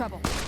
trouble.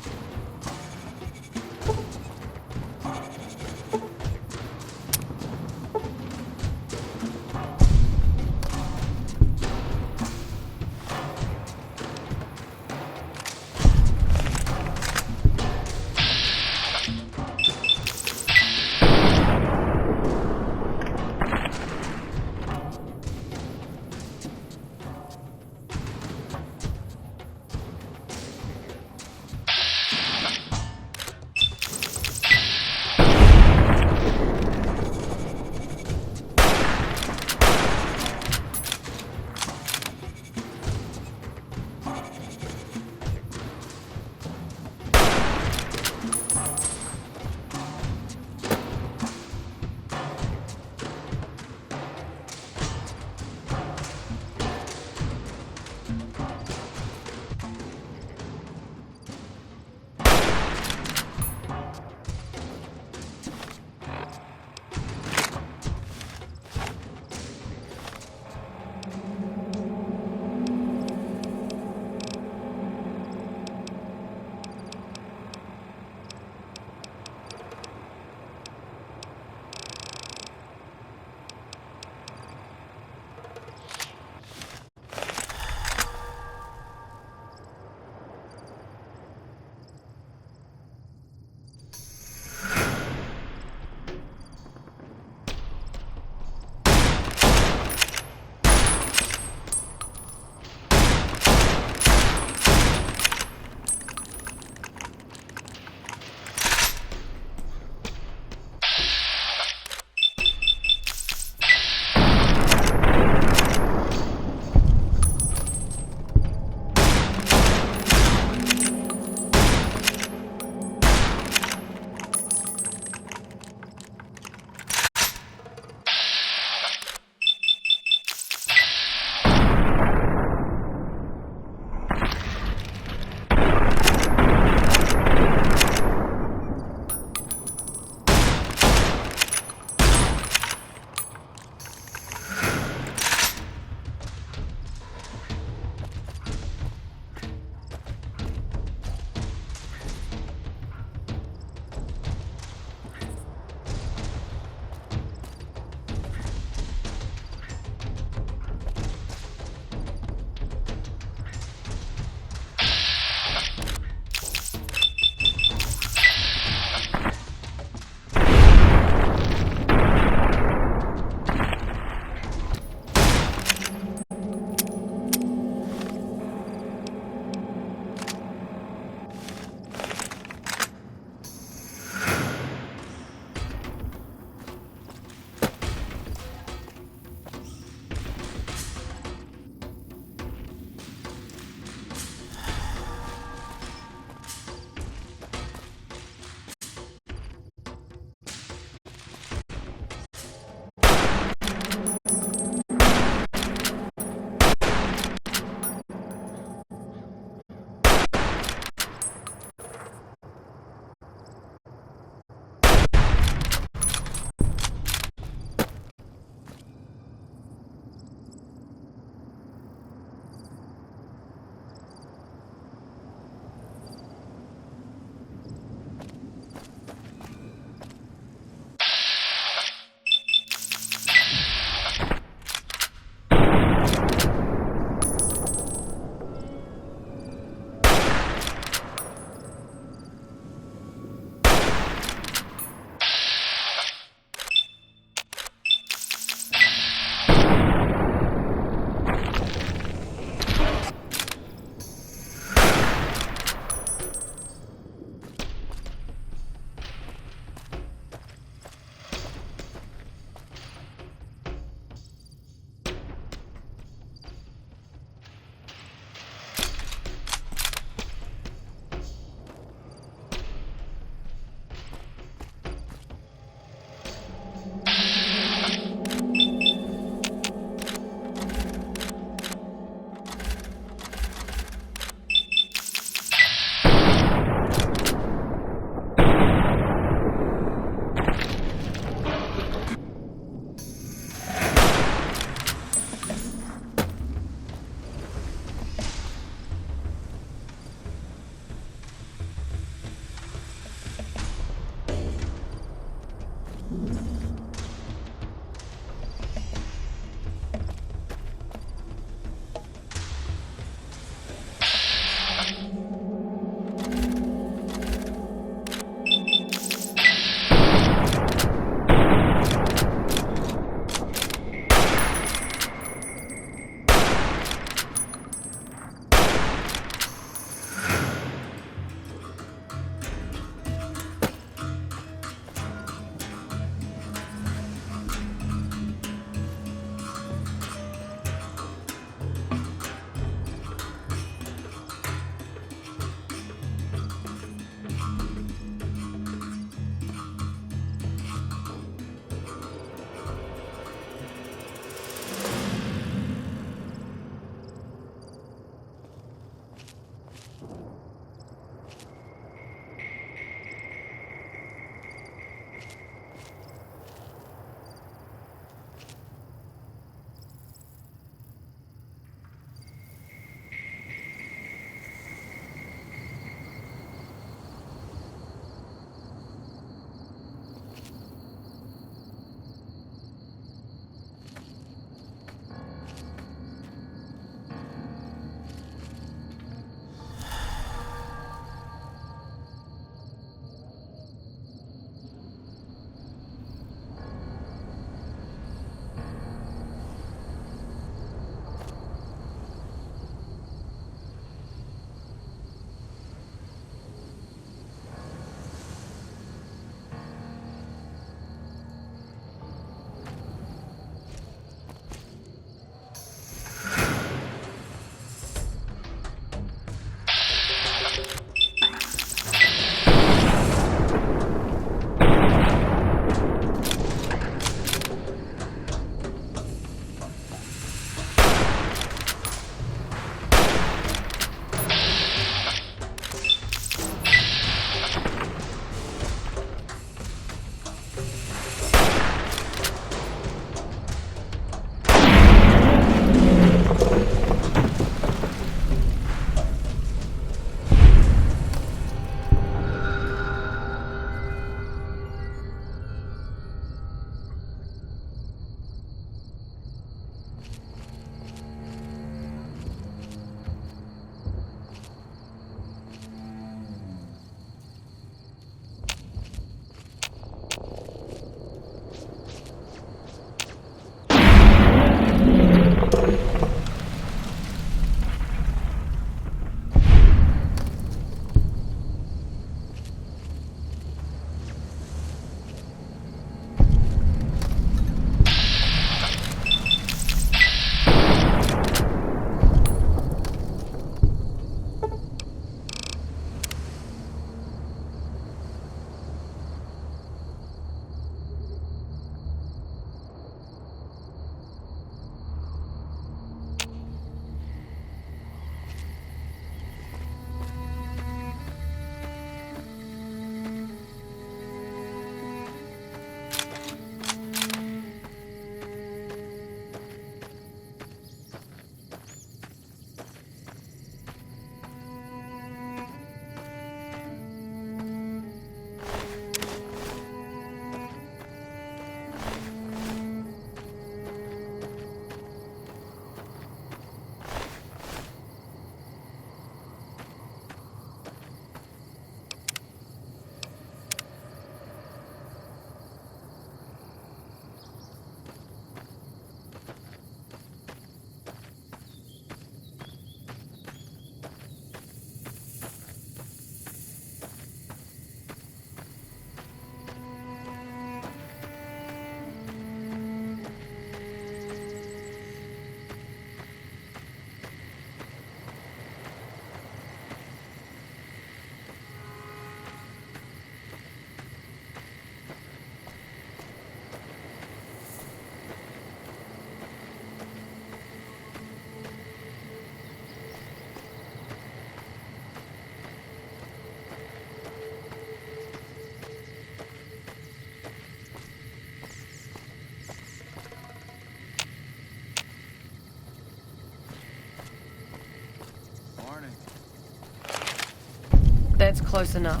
close enough.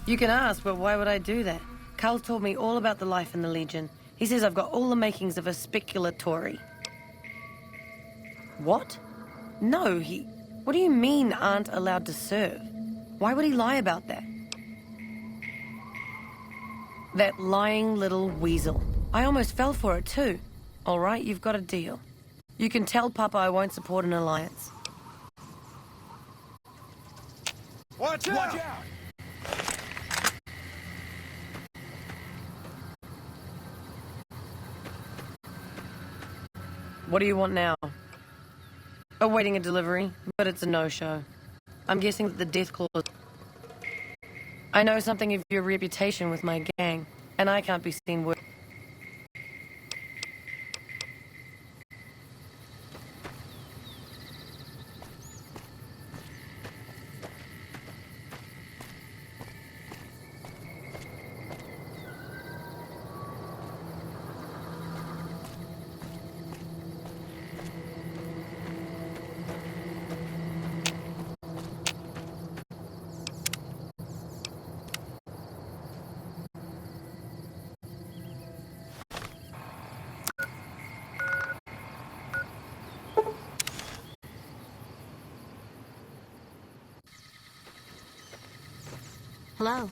You can ask, but why would I do that? Carl told me all about the life in the Legion. He says I've got all the makings of a speculatory. What? No, What do you mean aren't allowed to serve? Why would he lie about that? That lying little weasel. I almost fell for it too. All right, you've got a deal. You can tell Papa I won't support an alliance. Watch out! Watch out! What do you want now? Awaiting a delivery, but it's a no-show. I'm guessing that the death clause... I know something of your reputation with my gang, and I can't be seen with... Hello.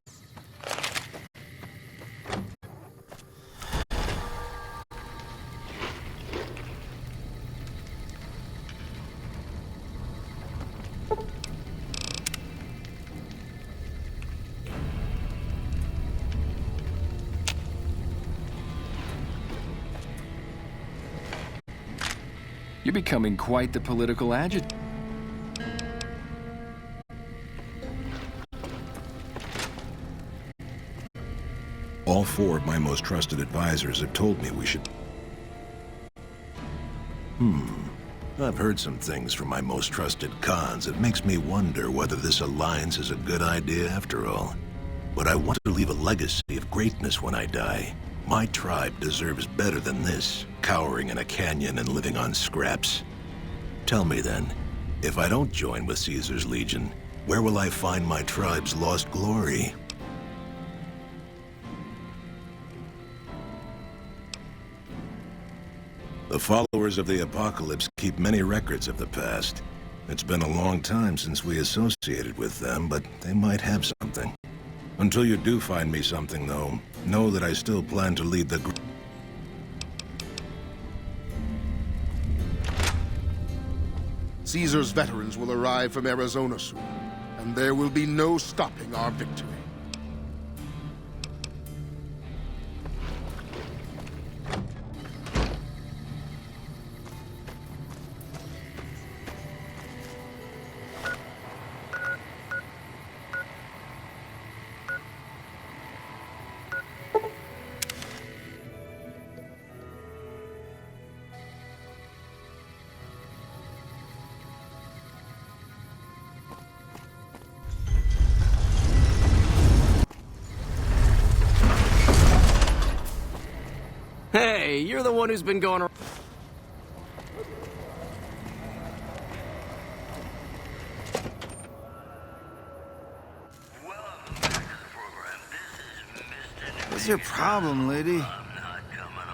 You're becoming quite the political agitator. All four of my most trusted advisors have told me we should... I've heard some things from my most trusted cons that makes me wonder whether this alliance is a good idea after all. But I want to leave a legacy of greatness when I die. My tribe deserves better than this, cowering in a canyon and living on scraps. Tell me then, if I don't join with Caesar's Legion, where will I find my tribe's lost glory? The followers of the Apocalypse keep many records of the past. It's been a long time since we associated with them, but they might have something. Until you do find me something, though, know that I still plan to lead the group. Caesar's veterans will arrive from Arizona soon, and there will be no stopping our victory. Hey, you're the one who's been going around. What's your problem, lady?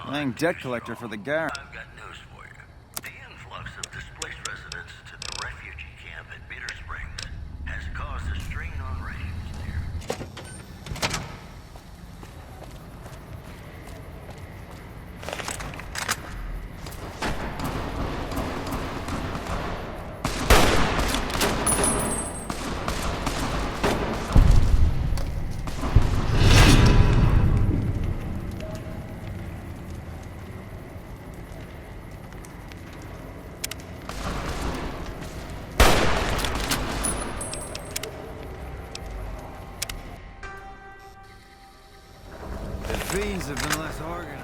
I'm debt collector for the Gar. I've got news for you. The influx of displaced residents to the refugee camp at Bitter Springs has caused a strain on rations there. The fiends have been less organized.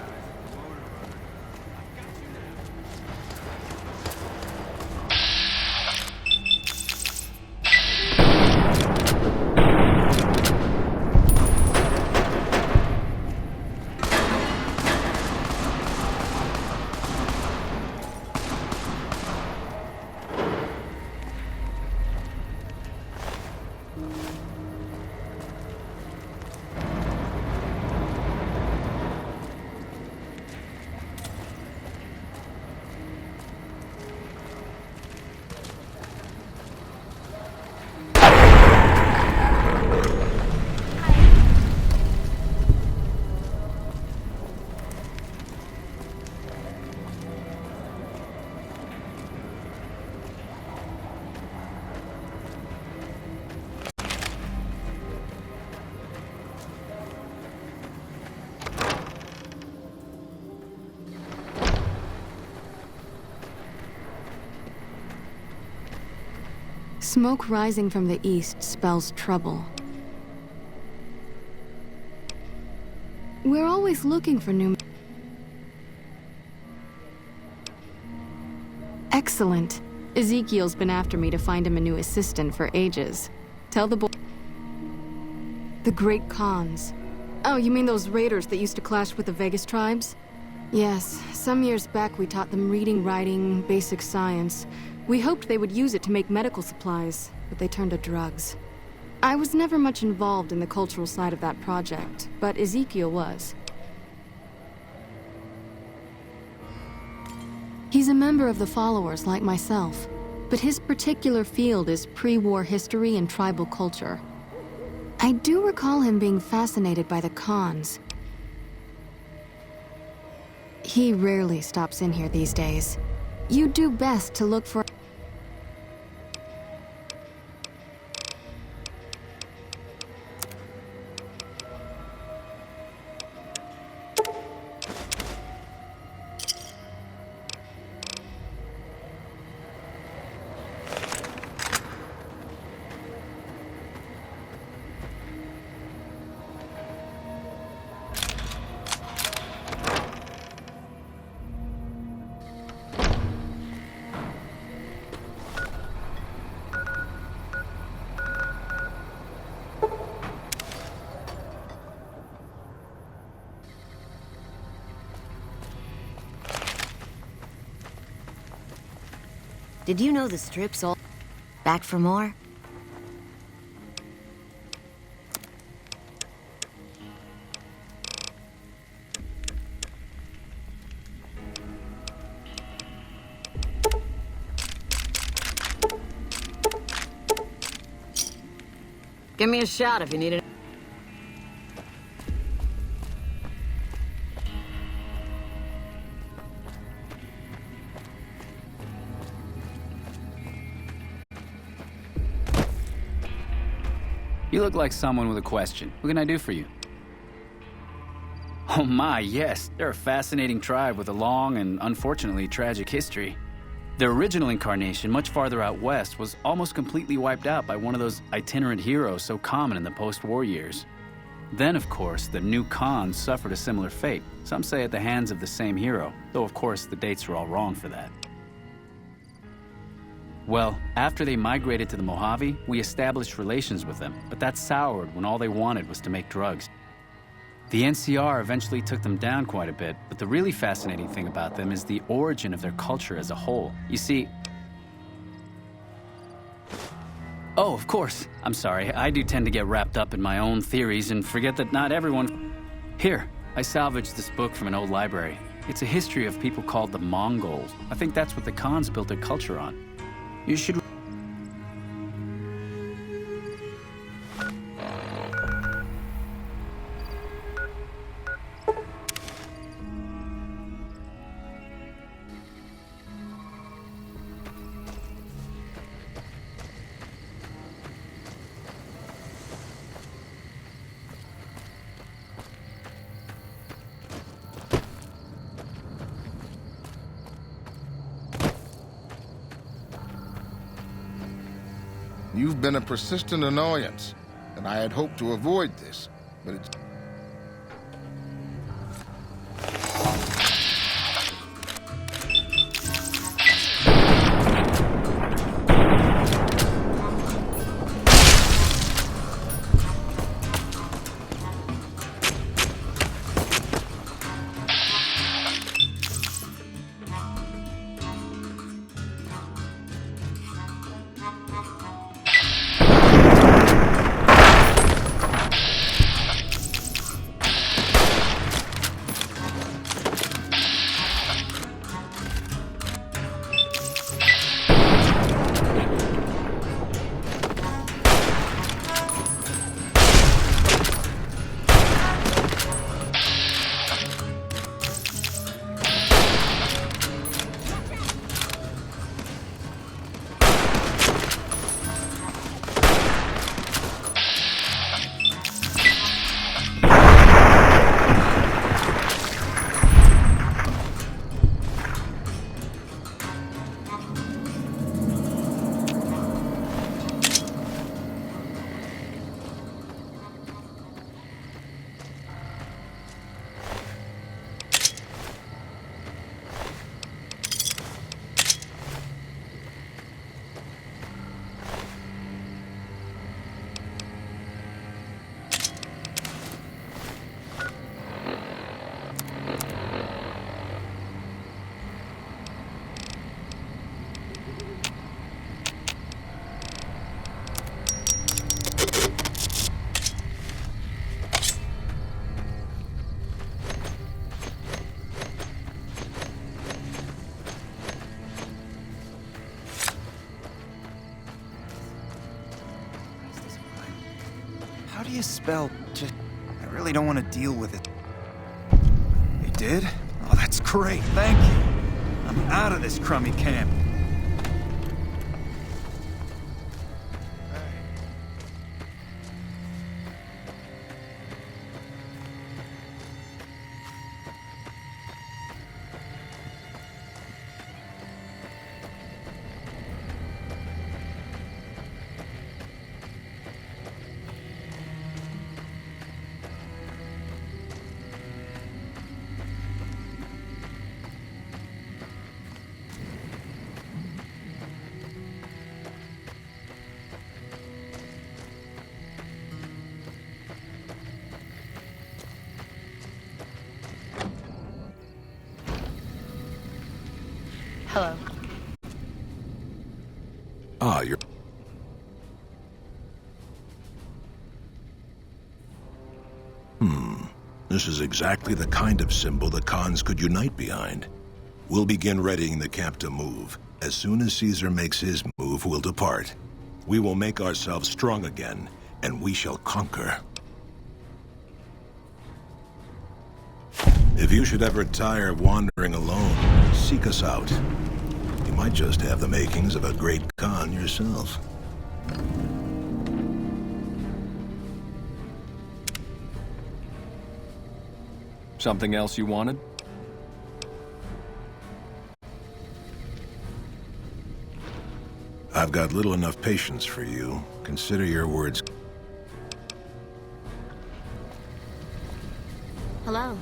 Smoke rising from the east spells trouble. We're always looking for new... Excellent. Ezekiel's been after me to find him a new assistant for ages. Tell the boy... The Great Khans. Oh, you mean those raiders that used to clash with the Vegas tribes? Yes, some years back we taught them reading, writing, basic science. We hoped they would use it to make medical supplies, but they turned to drugs. I was never much involved in the cultural side of that project, but Ezekiel was. He's a member of the Followers like myself, but his particular field is pre-war history and tribal culture. I do recall him being fascinated by the Khans. He rarely stops in here these days. You do best to look for... Did you know the strip's all back for more? Give me a shout if you need it. You look like someone with a question. What can I do for you? Oh my, yes. They're a fascinating tribe with a long and unfortunately tragic history. Their original incarnation, much farther out west, was almost completely wiped out by one of those itinerant heroes so common in the post-war years. Then, of course, the new Khans suffered a similar fate. Some say at the hands of the same hero, though of course the dates are all wrong for that. Well, after they migrated to the Mojave, we established relations with them, but that soured when all they wanted was to make drugs. The NCR eventually took them down quite a bit, but the really fascinating thing about them is the origin of their culture as a whole. You see... Oh, of course. I'm sorry. I do tend to get wrapped up in my own theories and forget that not everyone... Here, I salvaged this book from an old library. It's a history of people called the Mongols. I think that's what the Khans built their culture on. You should... You've been a persistent annoyance, and I had hoped to avoid this, but it's... do you spell just... I really don't want to deal with it. You did? Oh, that's great. Thank you. I'm out of this crummy camp. Hello. Ah, you're... This is exactly the kind of symbol the Khans could unite behind. We'll begin readying the camp to move. As soon as Caesar makes his move, we'll depart. We will make ourselves strong again, and we shall conquer. If you should ever tire of wandering alone, seek us out. You might just have the makings of a great Khan yourself. Something else you wanted? I've got little enough patience for you. Consider your words. Hello.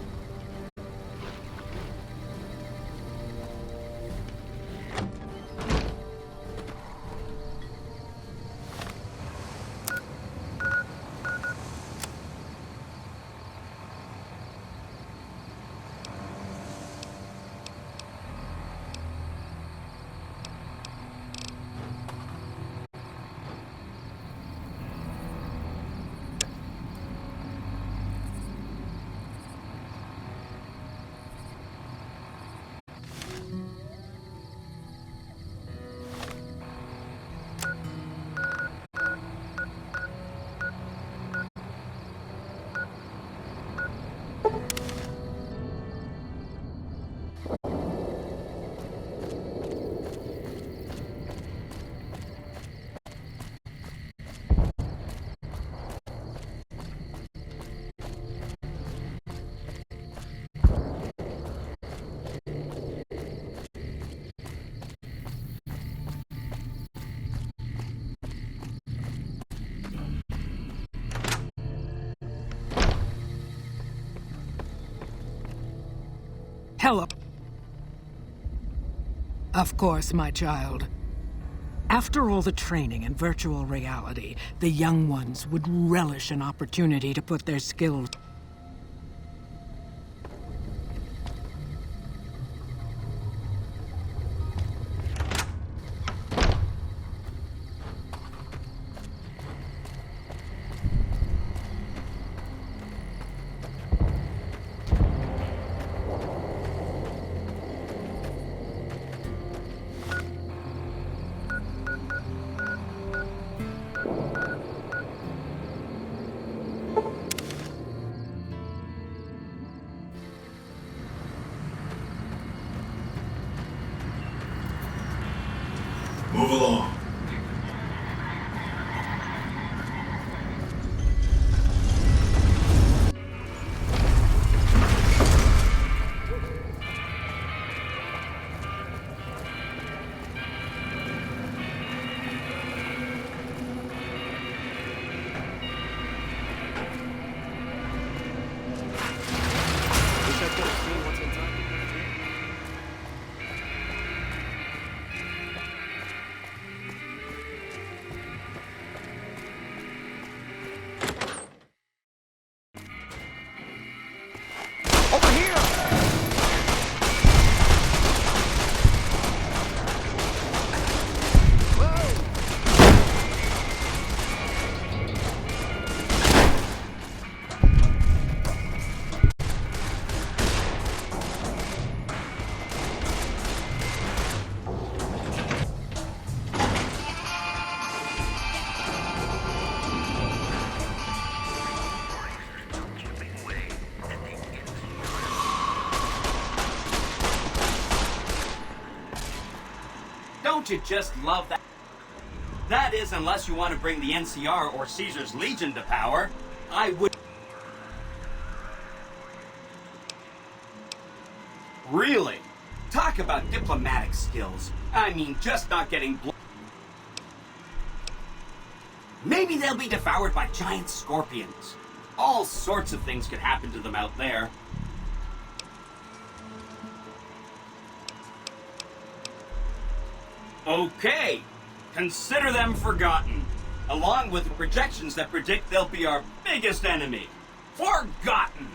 Hello. Of course, my child. After all the training in virtual reality, the young ones would relish an opportunity to put their skills... Move along. Don't you just love that? That is, unless you want to bring the NCR or Caesar's Legion to power. I would... Really? Talk about diplomatic skills. I mean, just not getting Maybe they'll be devoured by giant scorpions. All sorts of things could happen to them out there. Okay, consider them forgotten, along with the projections that predict they'll be our biggest enemy. Forgotten!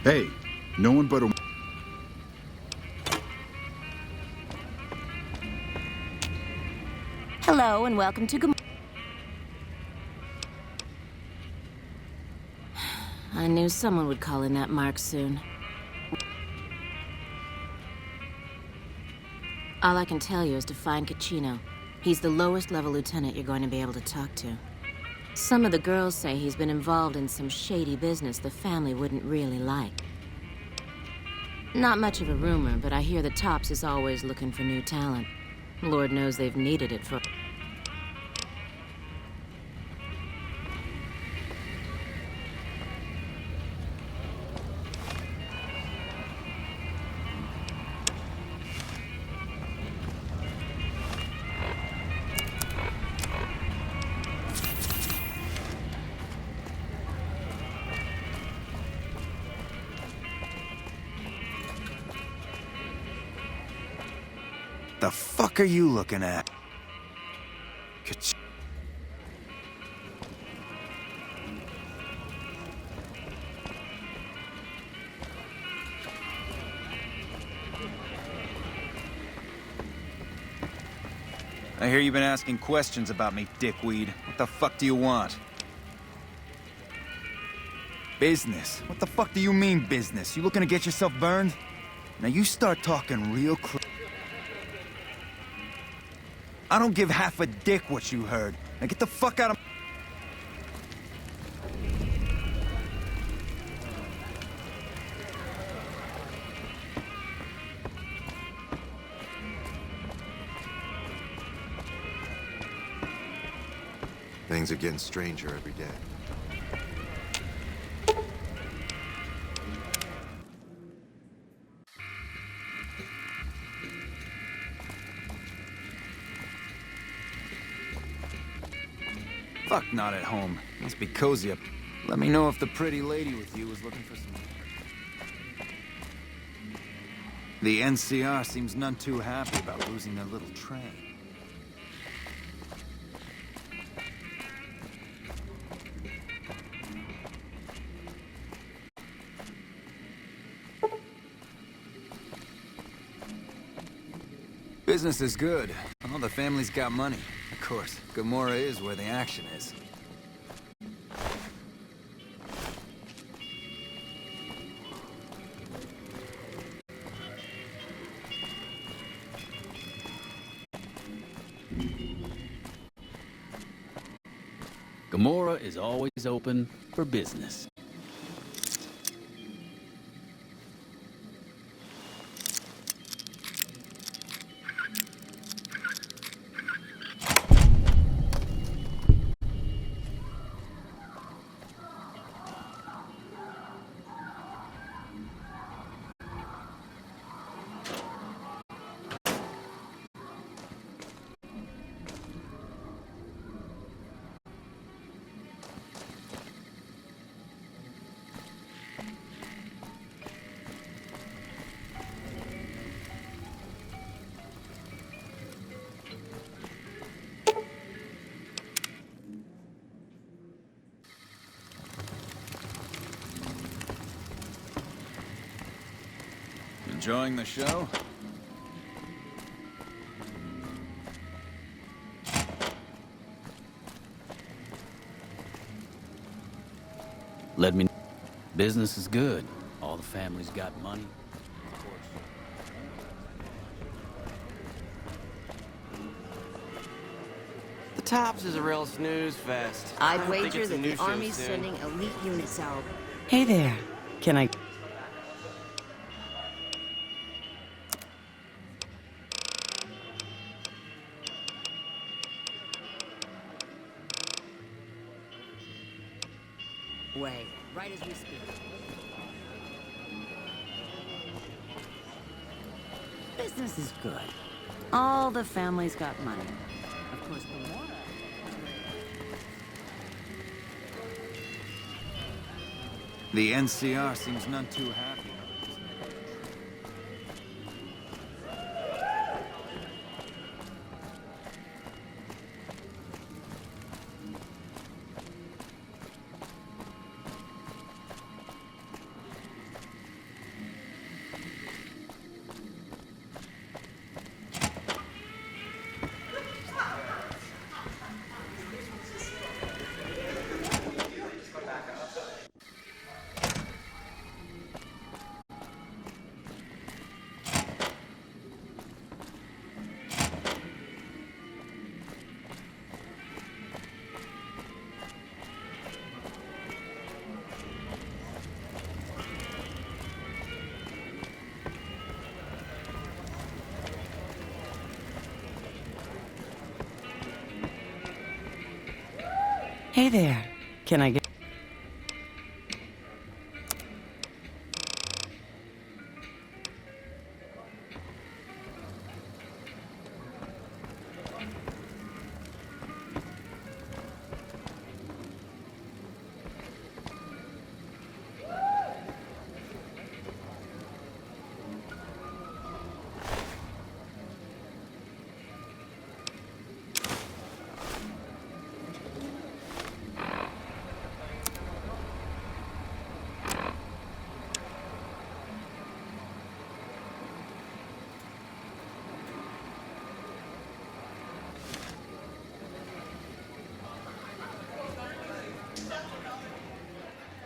Hey, no one but a... Hello and welcome to I knew someone would call in that mark soon. All I can tell you is to find Caccino. He's the lowest level lieutenant you're going to be able to talk to. Some of the girls say he's been involved in some shady business the family wouldn't really like. Not much of a rumor, but I hear the Tops is always looking for new talent. Lord knows they've needed it for... The fuck are you looking at? I hear you've been asking questions about me, dickweed. What the fuck do you want? Business? What the fuck do you mean, business? You looking to get yourself burned? Now you start talking real clear. I don't give half a dick what you heard. Now get the fuck out of... Things Things are getting stranger every day. Fuck, not at home. Must be cozy up. Let me know if the pretty lady with you was looking for some... The NCR seems none too happy about losing their little train. Business is good. All the family's got money. Of course, Gomorrah is where the action is. Gomorrah is always open for business. Enjoying the show? Let me know. Business is good. All the family's got money. The Tops is a real snooze fest. I'd I think wager it's a that new the show Army's soon. sending elite units out. Hey there. Can I... Way, right as we speak. Business is good. All the family's got money. Of course, Gomorrah. The NCR seems none too happy. Hey there. Can I get...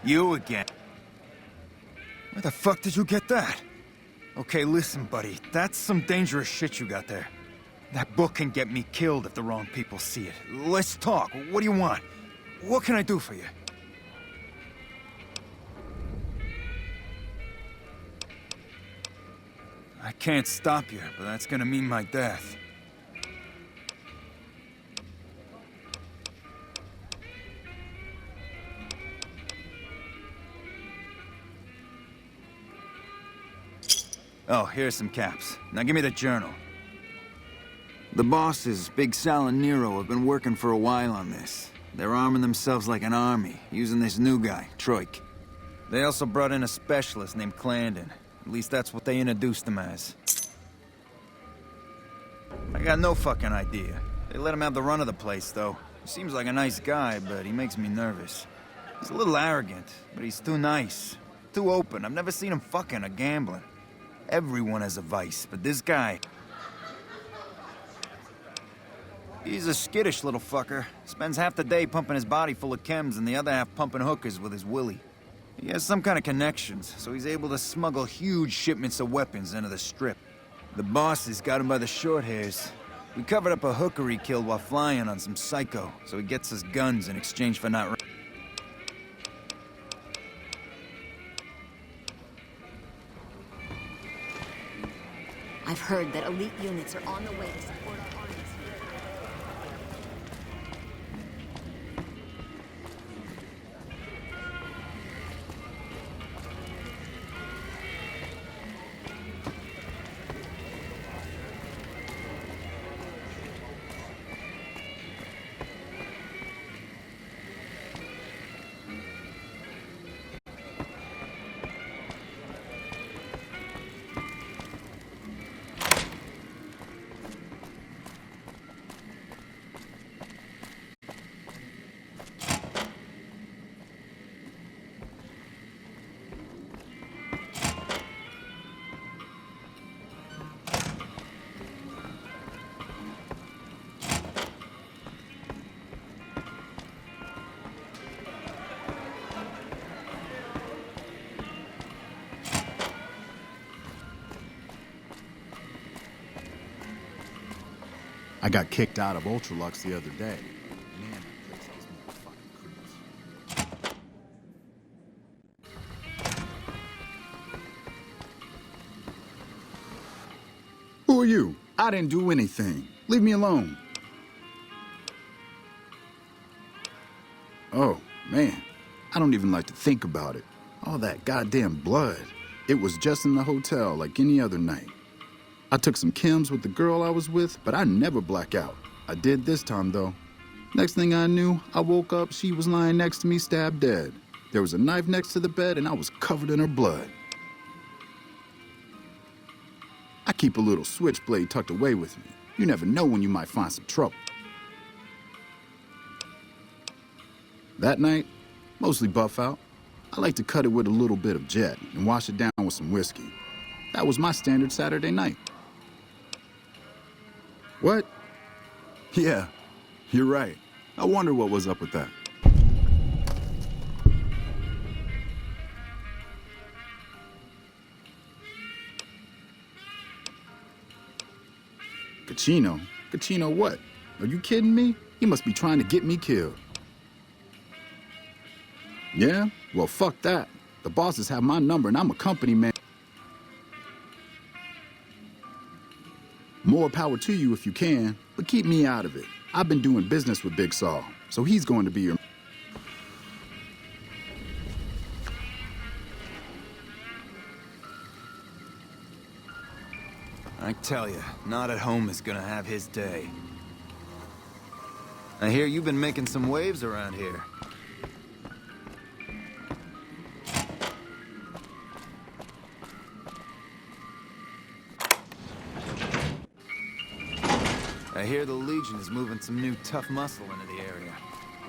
You again. Where the fuck did you get that? Okay, listen, buddy. That's some dangerous shit you got there. That book can get me killed if the wrong people see it. Let's talk. What do you want? What can I do for you? I can't stop you, but that's gonna mean my death. Oh, here's some caps. Now give me the journal. The bosses, Big Sal and Nero, have been working for a while on this. They're arming themselves like an army, using this new guy, Troik. They also brought in a specialist named Clandon. At least that's what they introduced him as. I got no fucking idea. They let him have the run of the place, though. He seems like a nice guy, but he makes me nervous. He's a little arrogant, but he's too nice. Too open. I've never seen him fucking or gambling. Everyone has a vice, but this guy... He's a skittish little fucker. Spends half the day pumping his body full of chems and the other half pumping hookers with his willy. He has some kind of connections, so he's able to smuggle huge shipments of weapons into the Strip. The bosses got him by the short hairs. We covered up a hooker he killed while flying on some psycho, so he gets us guns in exchange for not... I've heard that elite units are on the way to support our armies. I got kicked out of Ultralux the other day. Man, that place gives me the fucking creeps. Who are you? I didn't do anything. Leave me alone. Oh, man. I don't even like to think about it. All that goddamn blood. It was just in the hotel like any other night. I took some chems with the girl I was with, but I never black out. I did this time, though. Next thing I knew, I woke up, she was lying next to me, stabbed dead. There was a knife next to the bed, and I was covered in her blood. I keep a little switchblade tucked away with me. You never know when you might find some trouble. That night, mostly buff out. I like to cut it with a little bit of Jet and wash it down with some whiskey. That was my standard Saturday night. What? Yeah, you're right. I wonder what was up with that. Cachino? Cachino what? Are you kidding me? He must be trying to get me killed. Yeah? Well, fuck that. The bosses have my number and I'm a company man. More power to you if you can, but keep me out of it. I've been doing business with Big Saul, so he's going to be your... I tell you, Not at Home is gonna have his day. I hear you've been making some waves around here. I hear the Legion is moving some new tough muscle into the area.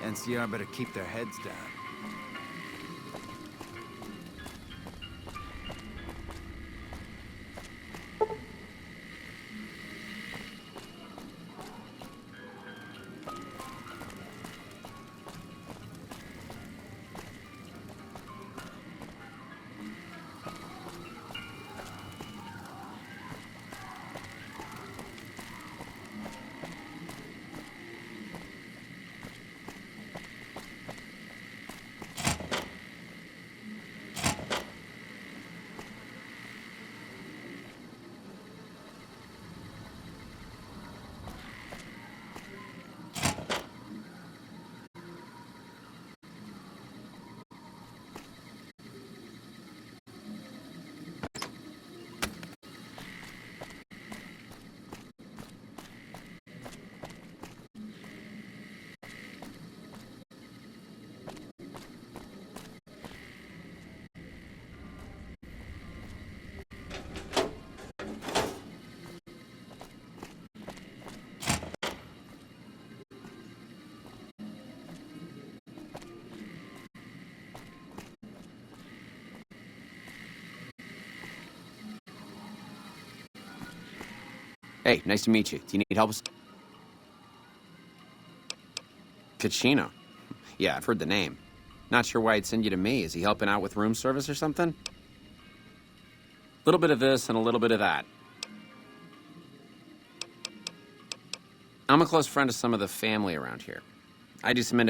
NCR better keep their heads down. Hey, nice to meet you. Do you need help with... Kachino. Yeah, I've heard the name. Not sure why he'd send you to me. Is he helping out with room service or something? A little bit of this and a little bit of that. I'm a close friend of some of the family around here. I do some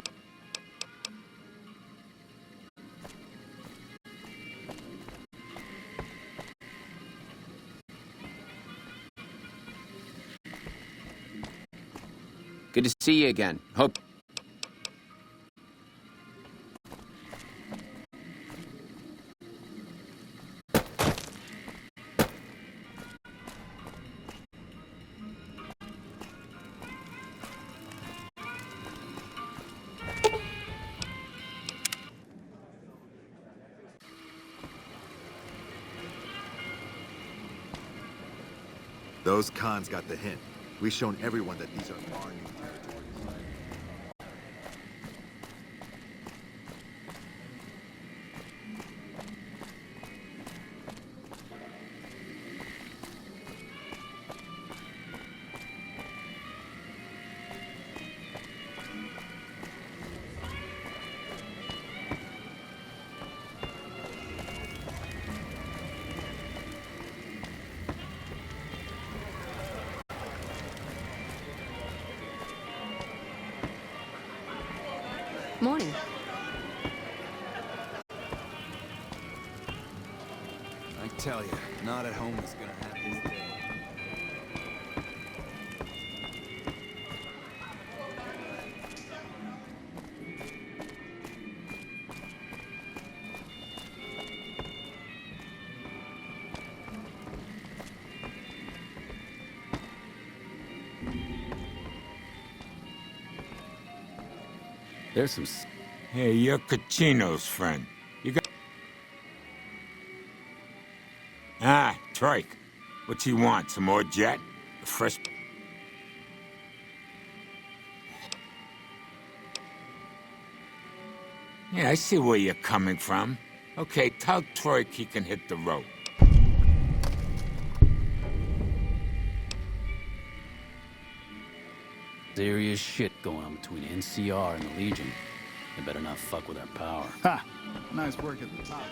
Good to see you again. Hope... Those cons got the hint. We've shown everyone that these are our new territories. Morning. I tell you, not at home is gonna have his day. There's some... Hey, you're Kachino's friend. You got... Ah, Trike. What's he want? Some more jet? A fresh... Yeah, I see where you're coming from. Okay, tell Troik he can hit the road. Serious shit going on between NCR and the Legion. They better not fuck with our power. Ha! Nice work at the top.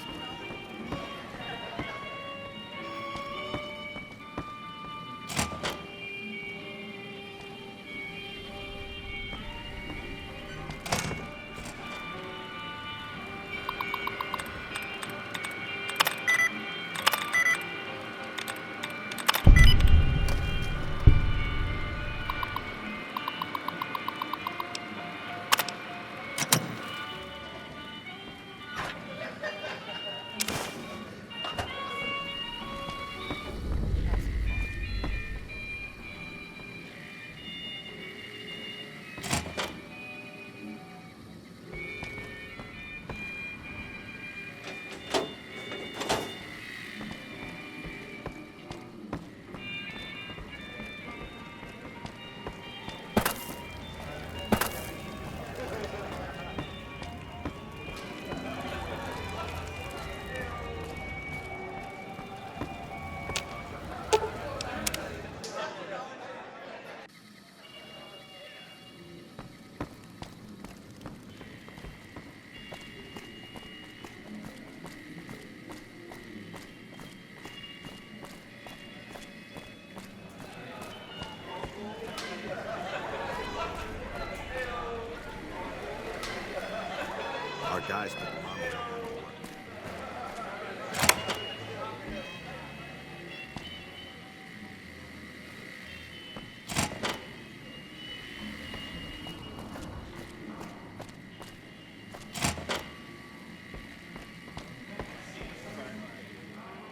Our guys put the bomb down.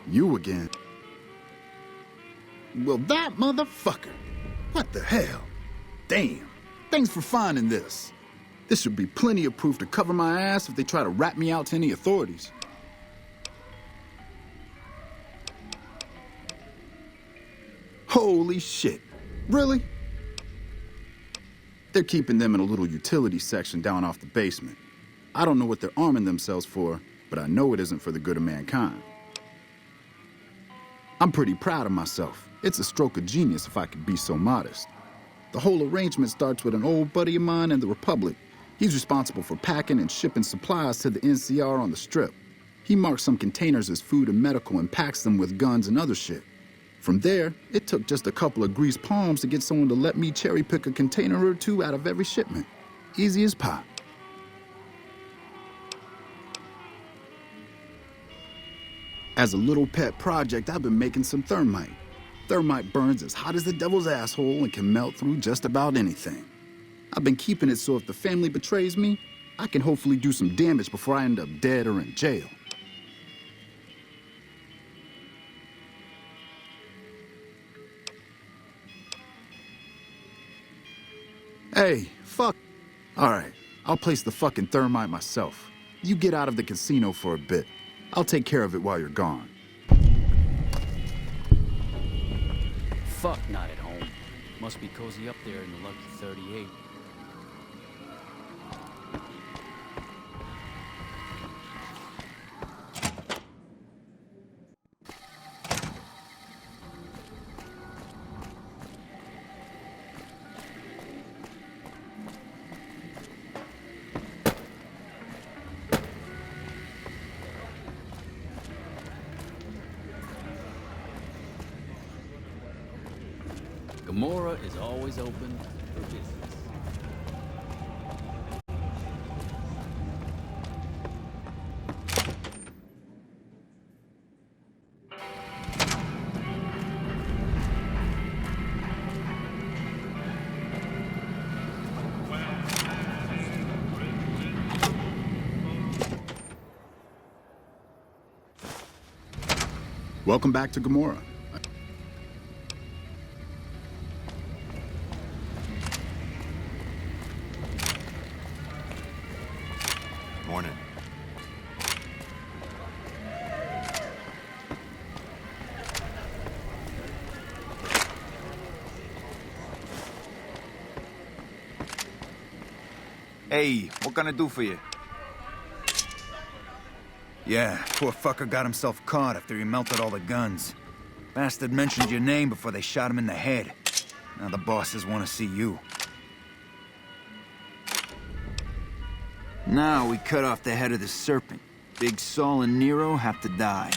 You again. Well, that motherfucker. What the hell? Damn. Thanks for finding this. This should be plenty of proof to cover my ass if they try to rat me out to any authorities. Holy shit. Really? They're keeping them in a little utility section down off the basement. I don't know what they're arming themselves for, but I know it isn't for the good of mankind. I'm pretty proud of myself. It's a stroke of genius if I could be so modest. The whole arrangement starts with an old buddy of mine in the Republic. He's responsible for packing and shipping supplies to the NCR on the Strip. He marks some containers as food and medical and packs them with guns and other shit. From there, it took just a couple of greased palms to get someone to let me cherry pick a container or two out of every shipment. Easy as pie. As a little pet project, I've been making some thermite. Thermite burns as hot as the devil's asshole and can melt through just about anything. I've been keeping it so if the family betrays me, I can hopefully do some damage before I end up dead or in jail. Hey, fuck. All right, I'll place the fucking thermite myself. You get out of the casino for a bit. I'll take care of it while you're gone. Fuck, not at home. Must be cozy up there in the lucky 38. Gomorrah is always open for business. Welcome back to Gomorrah. Morning. Hey, what can I do for you? Yeah, poor fucker got himself caught after he melted all the guns. Bastard mentioned your name before they shot him in the head. Now the bosses want to see you. Now we cut off the head of the serpent. Big Saul and Nero have to die.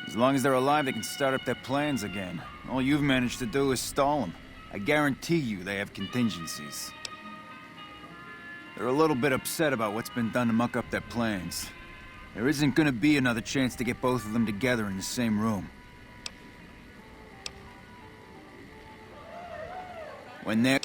As long as they're alive, they can start up their plans again. All you've managed to do is stall them. I guarantee you they have contingencies. They're a little bit upset about what's been done to muck up their plans. There isn't gonna be another chance to get both of them together in the same room. When they're...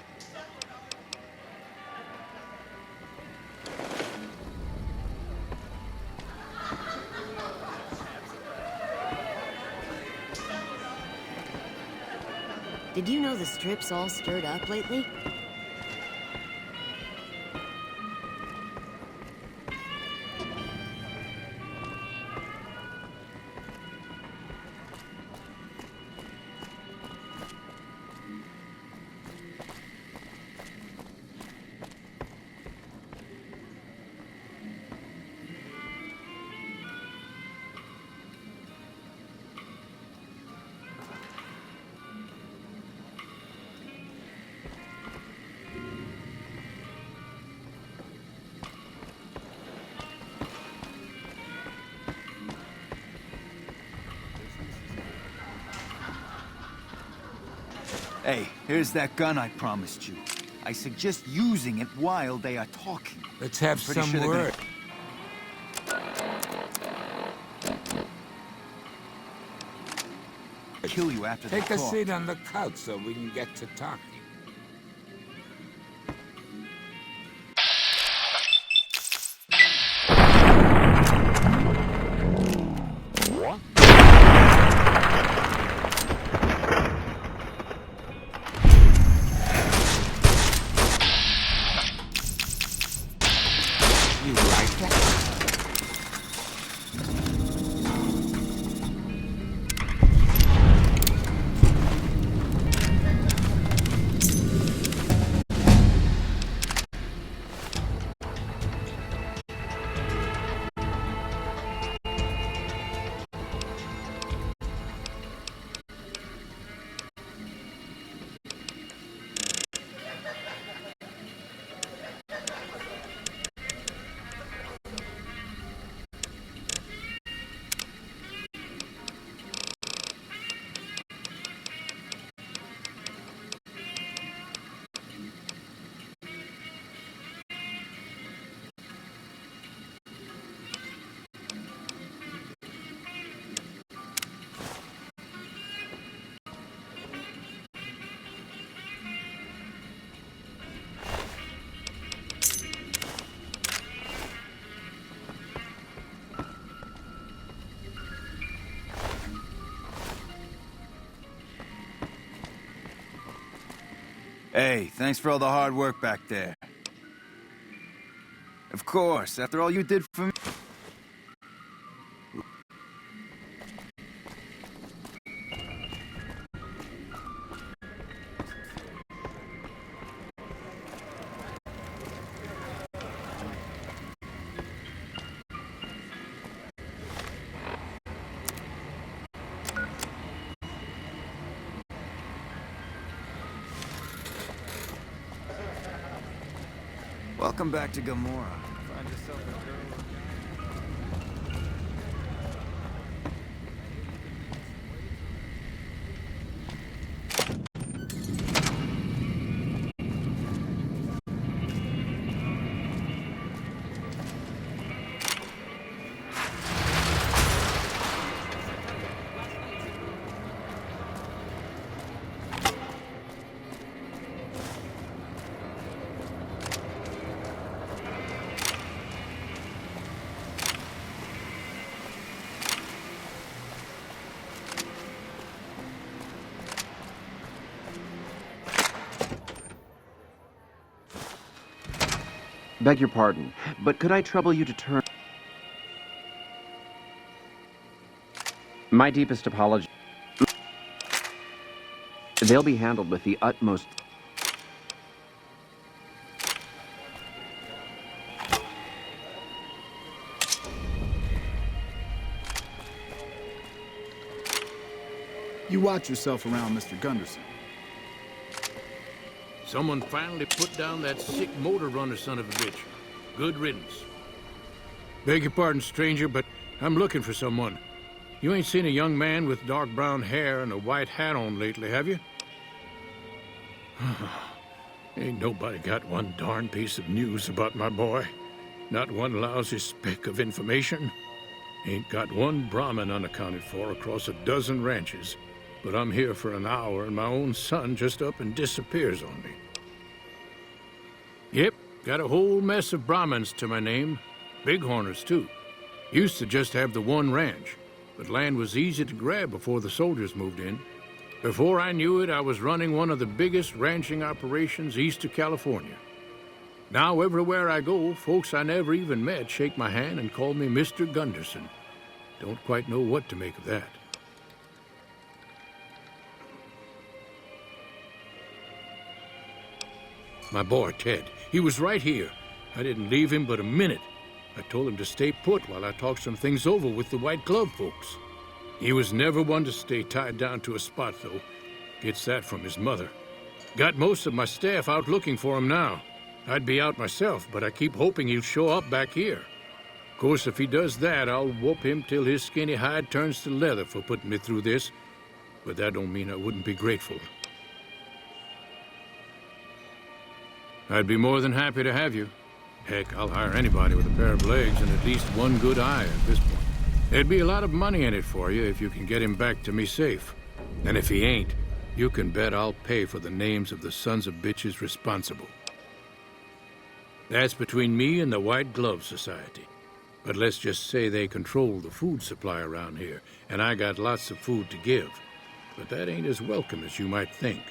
Did you know the Strip's all stirred up lately? Hey, here's that gun I promised you. I suggest using it while they are talking. Let's have Pretty some sure they're gonna- word. Kill you after Take the a talk. seat on the couch so we can get to talking. What? You like that? Hey, thanks for all the hard work back there. Of course, after all you did for me. Welcome back to Gamora. Find yourself a girl. Beg your pardon, but could I trouble you to turn... My deepest apology. They'll be handled with the utmost... You watch yourself around Mr. Gunderson. Someone finally put down that sick motor runner son of a bitch. Good riddance. Beg your pardon, stranger, but I'm looking for someone. You ain't seen a young man with dark brown hair and a white hat on lately, have you? Ain't nobody got one darn piece of news about my boy. Not one lousy speck of information. Ain't got one Brahmin unaccounted for across a dozen ranches. But I'm here for an hour and my own son just up and disappears on me. Yep, got a whole mess of Brahmins to my name. Bighorners, too. Used to just have the one ranch, but land was easy to grab before the soldiers moved in. Before I knew it, I was running one of the biggest ranching operations east of California. Now, everywhere I go, folks I never even met shake my hand and call me Mr. Gunderson. Don't quite know what to make of that. My boy, Ted, he was right here. I didn't leave him but a minute. I told him to stay put while I talked some things over with the White Glove folks. He was never one to stay tied down to a spot, though. Gets that from his mother. Got most of my staff out looking for him now. I'd be out myself, but I keep hoping he'll show up back here. Of course, if he does that, I'll whoop him till his skinny hide turns to leather for putting me through this. But that don't mean I wouldn't be grateful. I'd be more than happy to have you. Heck, I'll hire anybody with a pair of legs and at least one good eye at this point. There'd be a lot of money in it for you if you can get him back to me safe. And if he ain't, you can bet I'll pay for the names of the sons of bitches responsible. That's between me and the White Glove Society. But let's just say they control the food supply around here, and I got lots of food to give. But that ain't as welcome as you might think.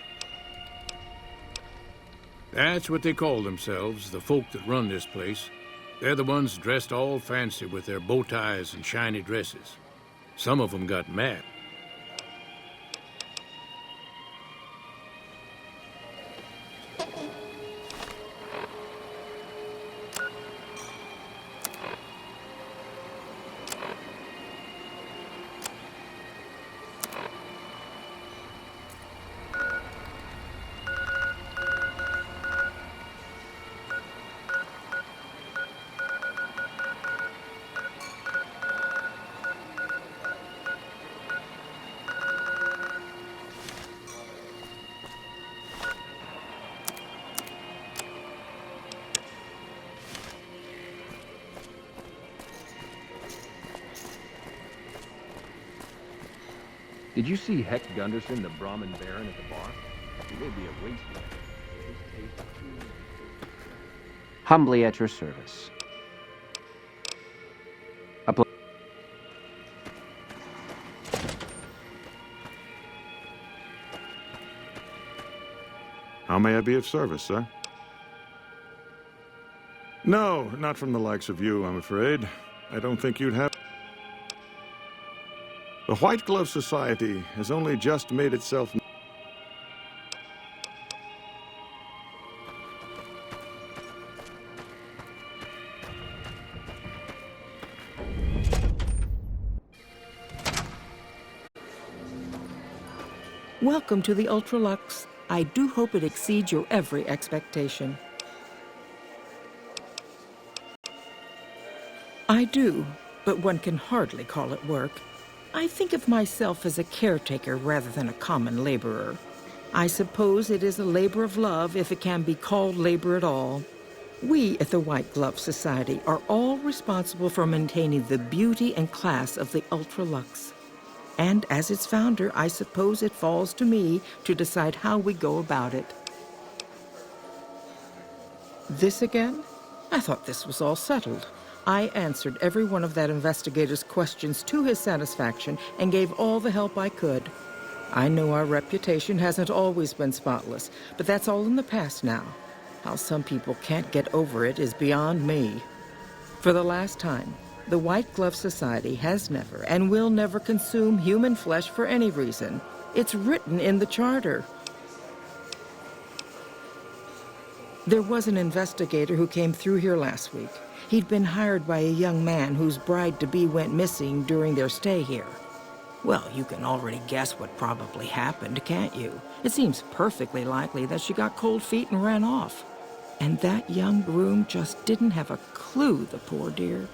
That's what they call themselves, the folk that run this place. They're the ones dressed all fancy with their bow ties and shiny dresses. Some of them got mad. Did you see Heck Gunderson, the Brahmin Baron, at the bar? He may be a wasteland. Humbly at your service. How may I be of service, sir? No, not from the likes of you, I'm afraid. I don't think you'd have... The White Glove Society has only just made itself... Welcome to the Ultralux. I do hope it exceeds your every expectation. I do, but one can hardly call it work. I think of myself as a caretaker rather than a common laborer. I suppose it is a labor of love if it can be called labor at all. We at the White Glove Society are all responsible for maintaining the beauty and class of the Ultralux. And as its founder, I suppose it falls to me to decide how we go about it. This again? I thought this was all settled. I answered every one of that investigator's questions to his satisfaction and gave all the help I could. I know our reputation hasn't always been spotless, but that's all in the past now. How some people can't get over it is beyond me. For the last time, the White Glove Society has never and will never consume human flesh for any reason. It's written in the charter. There was an investigator who came through here last week. He'd been hired by a young man whose bride-to-be went missing during their stay here. Well, you can already guess what probably happened, can't you? It seems perfectly likely that she got cold feet and ran off. And that young groom just didn't have a clue, the poor dear.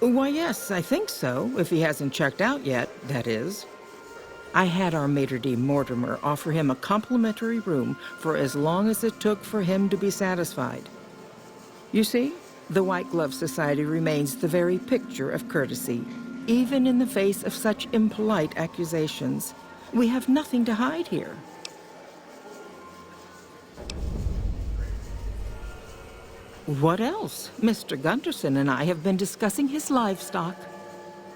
Why, yes, I think so, if he hasn't checked out yet, that is. I had our maitre d' Mortimer offer him a complimentary room for as long as it took for him to be satisfied. You see, the White Glove Society remains the very picture of courtesy, even in the face of such impolite accusations. We have nothing to hide here. What else? Mr. Gunderson and I have been discussing his livestock.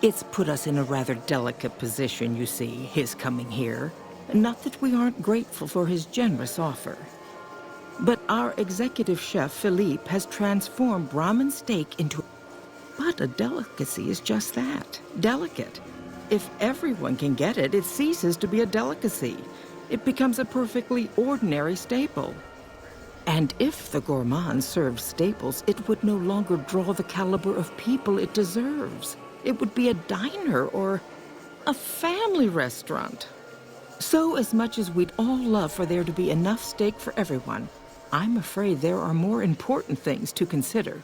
It's put us in a rather delicate position, you see, his coming here. Not that we aren't grateful for his generous offer. But our executive chef, Philippe, has transformed Brahmin steak into... But a delicacy is just that, delicate. If everyone can get it, it ceases to be a delicacy. It becomes a perfectly ordinary staple. And if the gourmand served staples, it would no longer draw the caliber of people it deserves. It would be a diner or a family restaurant. So as much as we'd all love for there to be enough steak for everyone, I'm afraid there are more important things to consider.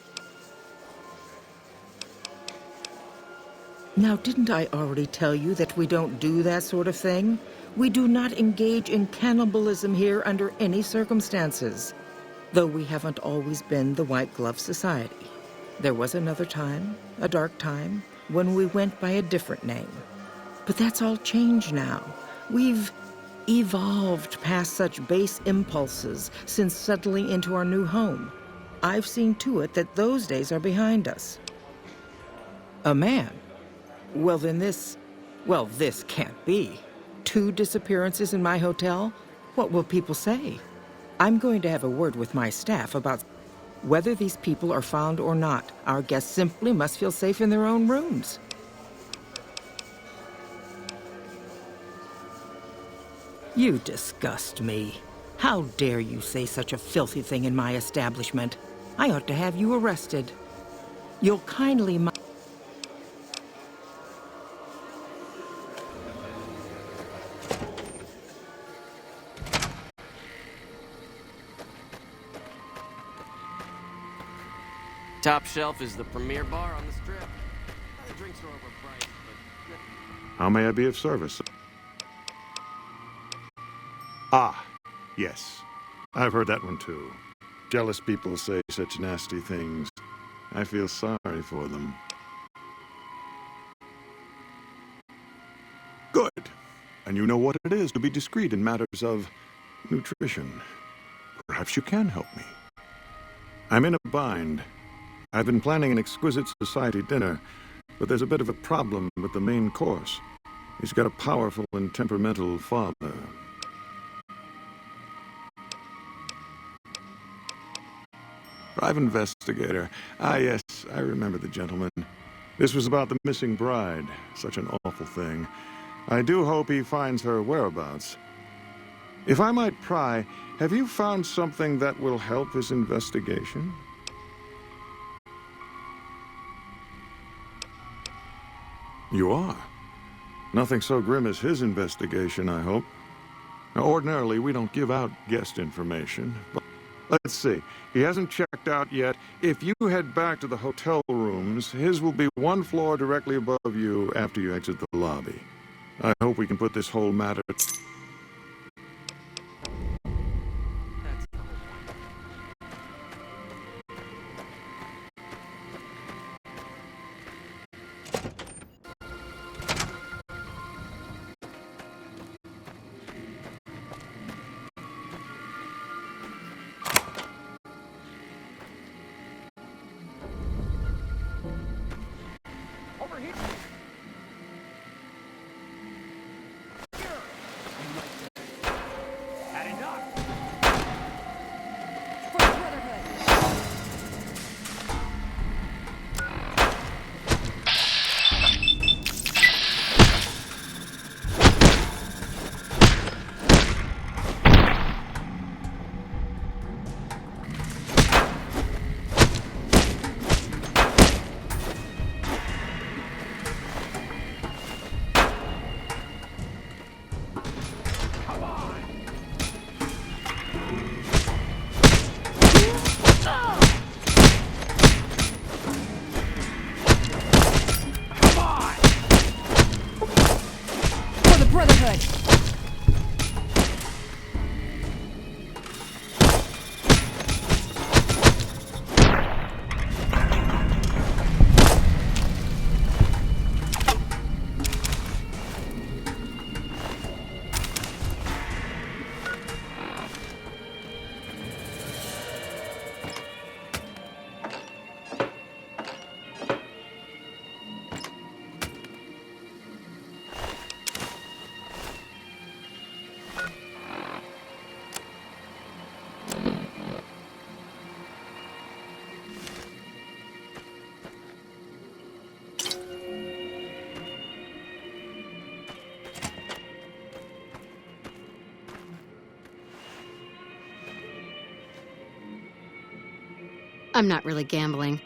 Now, didn't I already tell you that we don't do that sort of thing? We do not engage in cannibalism here under any circumstances. Though we haven't always been the White Glove Society. There was another time, a dark time, when we went by a different name. But that's all changed now. We've evolved past such base impulses since settling into our new home. I've seen to it that those days are behind us. A man? Well, then this can't be. 2 disappearances in my hotel? What will people say? I'm going to have a word with my staff about whether these people are found or not. Our guests simply must feel safe in their own rooms. You disgust me. How dare you say such a filthy thing in my establishment? I ought to have you arrested. You'll kindly... Top Shelf is the premier bar on the strip. The drinks are overpriced, but... How may I be of service? Ah, yes. I've heard that one too. Jealous people say such nasty things. I feel sorry for them. Good. And you know what it is to be discreet in matters of nutrition. Perhaps you can help me. I'm in a bind. I've been planning an exquisite society dinner, but there's a bit of a problem with the main course. He's got a powerful and temperamental father. Private investigator. Ah, yes, I remember the gentleman. This was about the missing bride. Such an awful thing. I do hope he finds her whereabouts. If I might pry, have you found something that will help his investigation? You are? Nothing so grim as his investigation, I hope. Now, ordinarily, we don't give out guest information, but let's see. He hasn't checked out yet. If you head back to the hotel rooms, his will be one floor directly above you after you exit the lobby. I hope we can put this whole matter... Over here! Had enough! For the Brotherhood! For the Brotherhood! I'm not really gambling.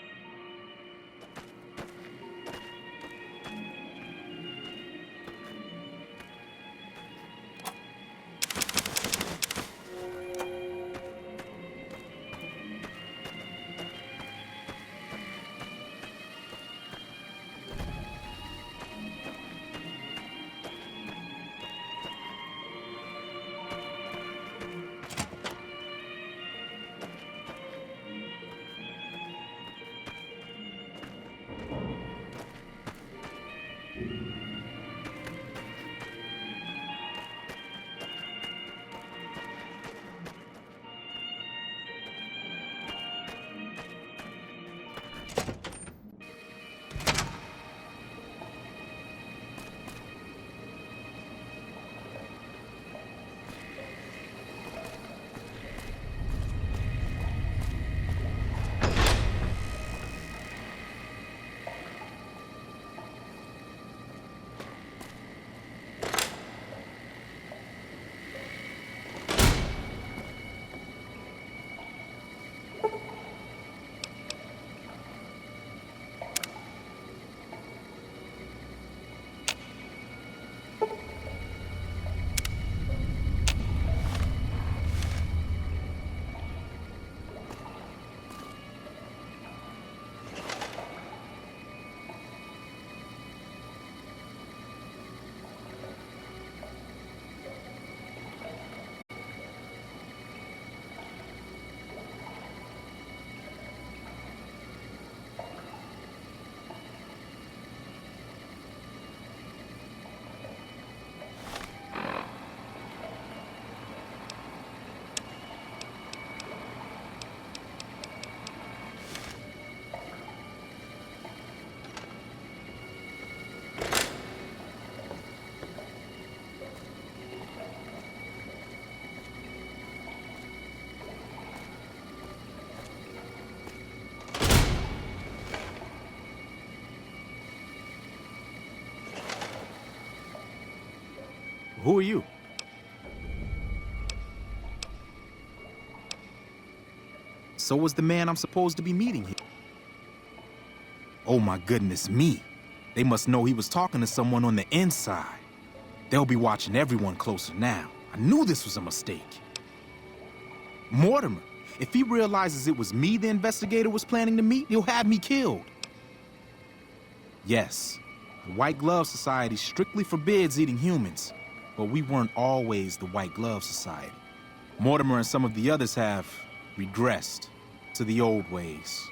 Who are you? So was the man I'm supposed to be meeting here. Oh my goodness me. They must know he was talking to someone on the inside. They'll be watching everyone closer now. I knew this was a mistake. Mortimer, if he realizes it was me the investigator was planning to meet, he'll have me killed. Yes, the White Glove Society strictly forbids eating humans, but we weren't always the White Glove Society. Mortimer and some of the others have regressed to the old ways.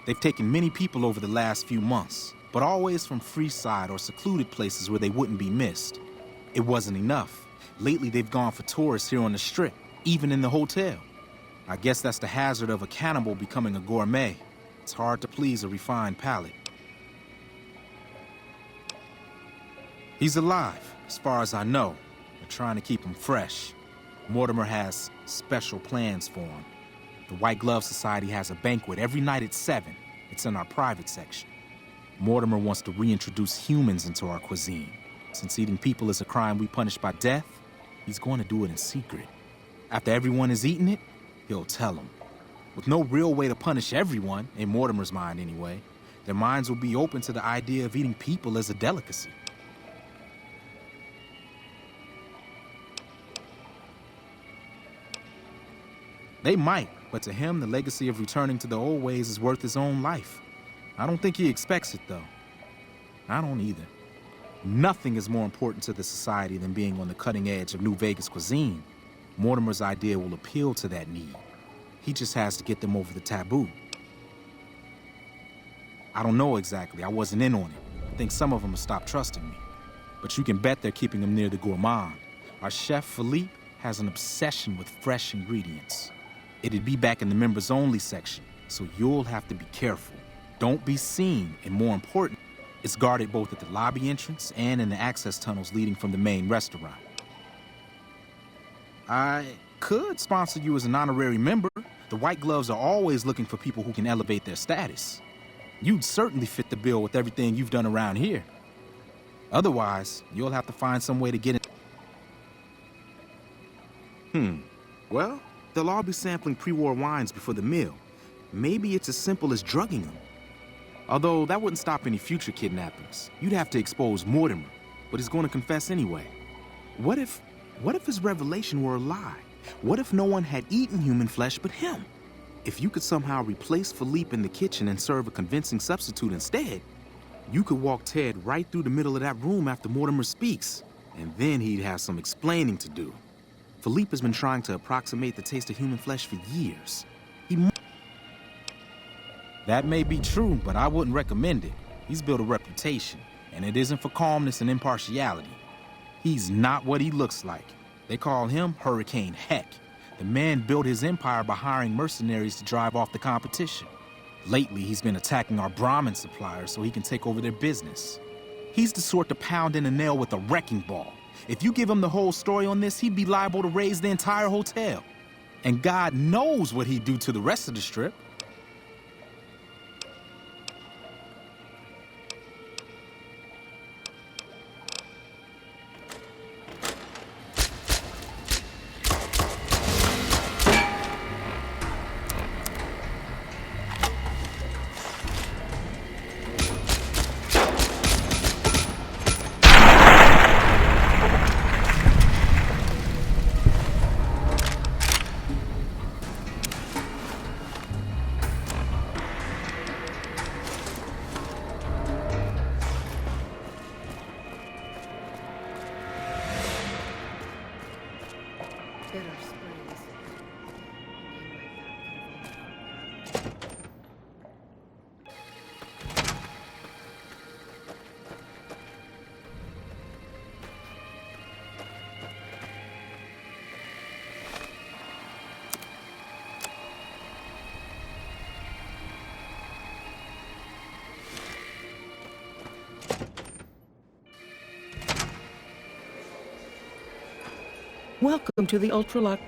They've taken many people over the last few months, but always from Freeside or secluded places where they wouldn't be missed. It wasn't enough. Lately, they've gone for tourists here on the Strip, even in the hotel. I guess that's the hazard of a cannibal becoming a gourmet. It's hard to please a refined palate. He's alive, as far as I know. They're trying to keep him fresh. Mortimer has special plans for him. The White Glove Society has a banquet every night at 7. It's in our private section. Mortimer wants to reintroduce humans into our cuisine. Since eating people is a crime we punish by death, he's going to do it in secret. After everyone has eaten it, he'll tell them. With no real way to punish everyone, in Mortimer's mind anyway, their minds will be open to the idea of eating people as a delicacy. They might, but to him, the legacy of returning to the old ways is worth his own life. I don't think he expects it, though. I don't either. Nothing is more important to the society than being on the cutting edge of New Vegas cuisine. Mortimer's idea will appeal to that need. He just has to get them over the taboo. I don't know exactly. I wasn't in on it. I think some of them have stopped trusting me. But you can bet they're keeping him near the gourmand. Our chef, Philippe, has an obsession with fresh ingredients. It'd be back in the members-only section, so you'll have to be careful. Don't be seen, and more important, it's guarded both at the lobby entrance and in the access tunnels leading from the main restaurant. I could sponsor you as an honorary member. The White Gloves are always looking for people who can elevate their status. You'd certainly fit the bill with everything you've done around here. Otherwise, you'll have to find some way to get in. Well, they'll all be sampling pre-war wines before the meal. Maybe it's as simple as drugging them. Although that wouldn't stop any future kidnappings. You'd have to expose Mortimer, but he's going to confess anyway. What if his revelation were a lie? What if no one had eaten human flesh but him? If you could somehow replace Philippe in the kitchen and serve a convincing substitute instead, you could walk Ted right through the middle of that room after Mortimer speaks, and then he'd have some explaining to do. Philippe has been trying to approximate the taste of human flesh for years. That may be true, but I wouldn't recommend it. He's built a reputation, and it isn't for calmness and impartiality. He's not what he looks like. They call him Hurricane Heck. The man built his empire by hiring mercenaries to drive off the competition. Lately, he's been attacking our Brahmin suppliers so he can take over their business. He's the sort to pound in a nail with a wrecking ball. If you give him the whole story on this, he'd be liable to raise the entire hotel. And God knows what he'd do to the rest of the Strip. Welcome to the Ultralux.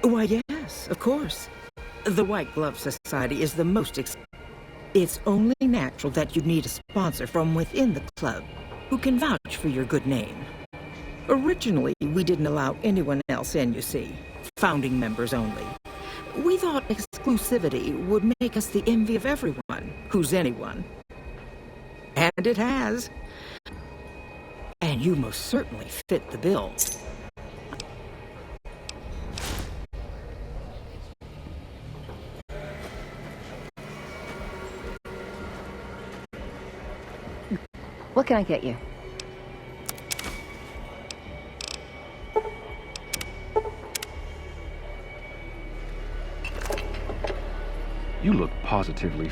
Why, yes, of course. The White Glove Society is the most It's only natural that you'd need a sponsor from within the club. who can vouch for your good name. Originally, we didn't allow anyone else in, you see. Founding members only. We thought exclusivity would make us the envy of everyone who's anyone. And it has. And you most certainly fit the bill. What can I get you? You look positively...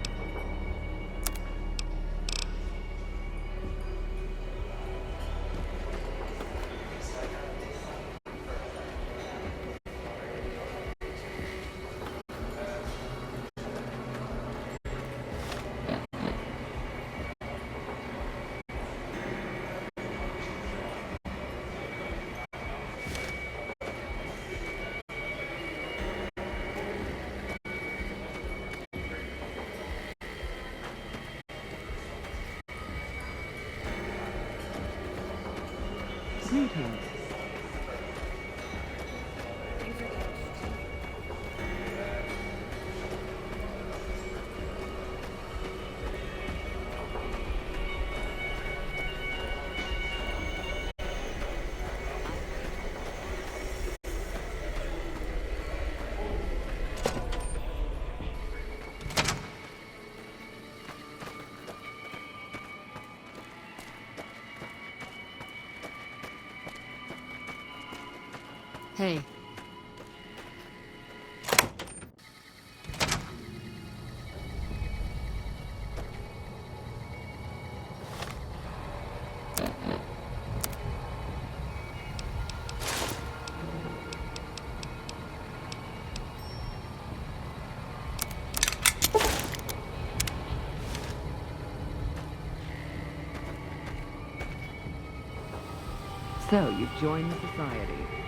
Greetings. Hey. So, you've joined the society.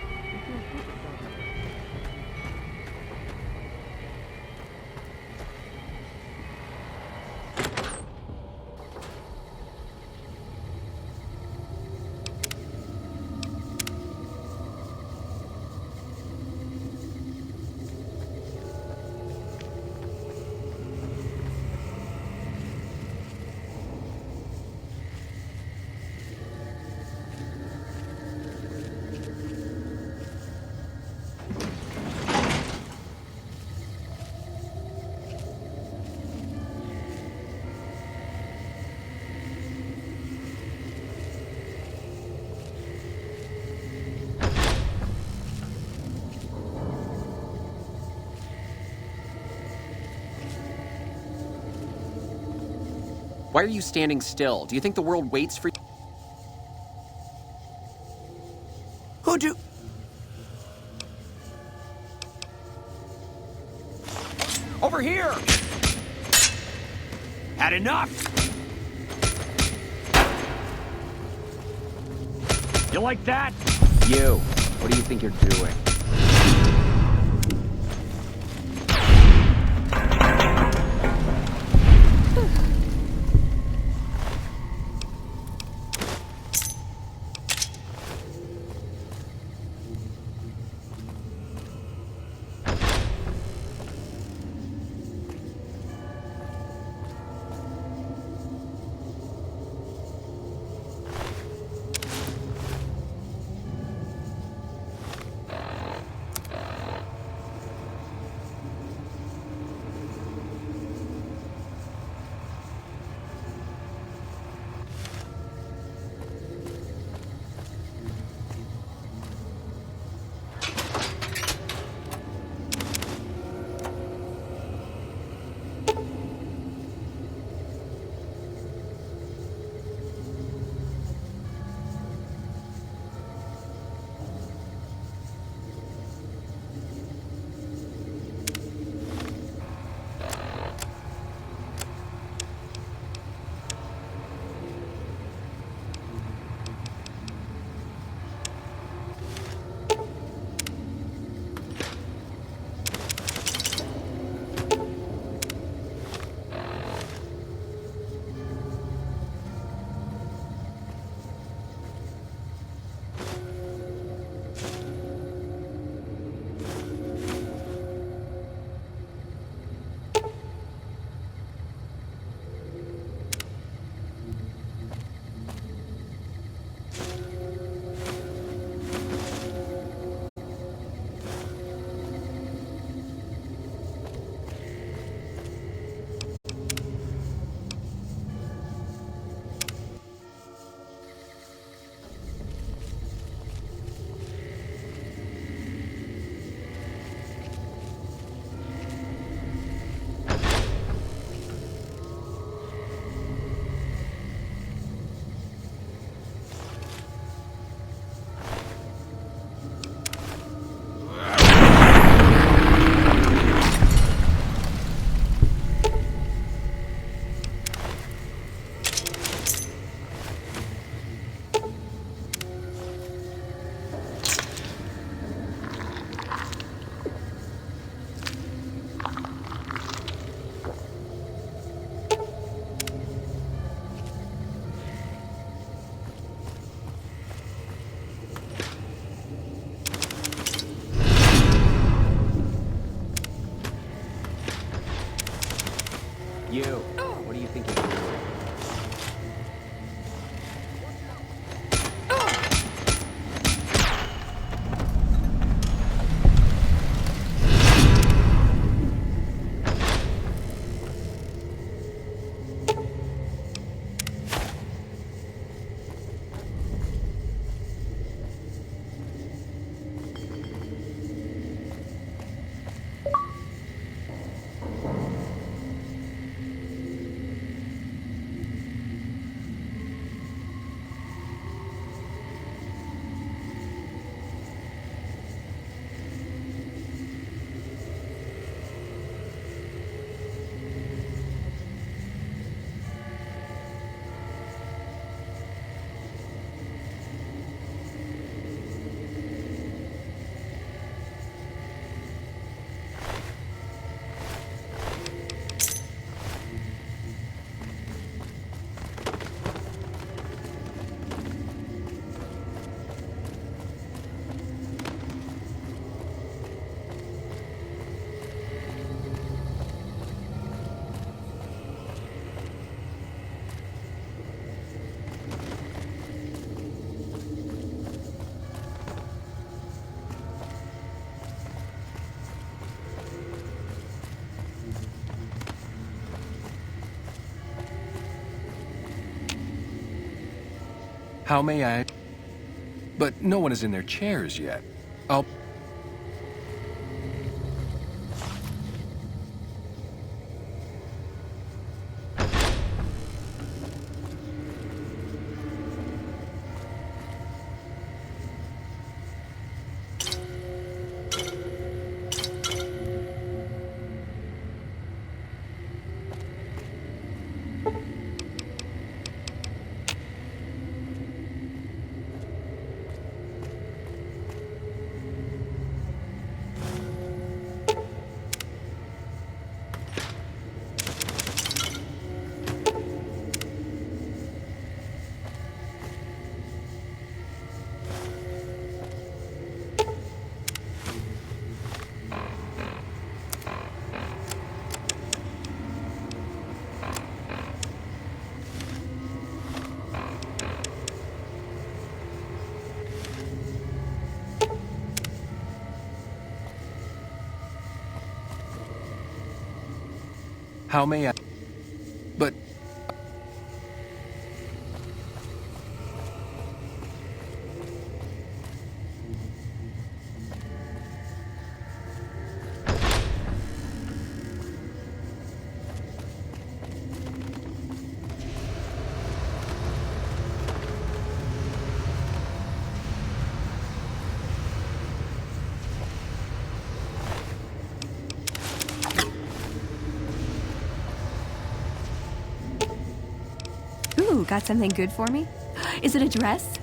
Why are you standing still? Do you think the world waits for you? Who'd you... Over here! Had enough! You like that? You. What do you think you're doing? You. What do you think you're doing? How may I? But no one is in their chairs yet. I'll... How may I? But... Ooh, got something good for me? Is it a dress?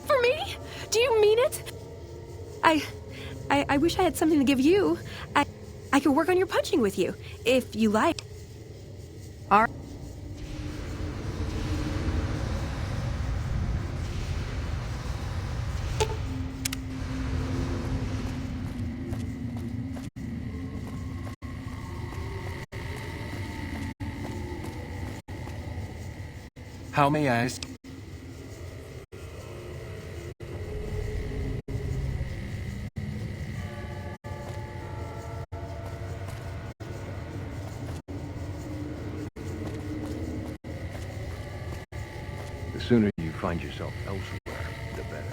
For me? Do you mean it? I wish I had something to give you. I could work on your punching with you, if you like. All right. How may I? The sooner you find yourself elsewhere, the better.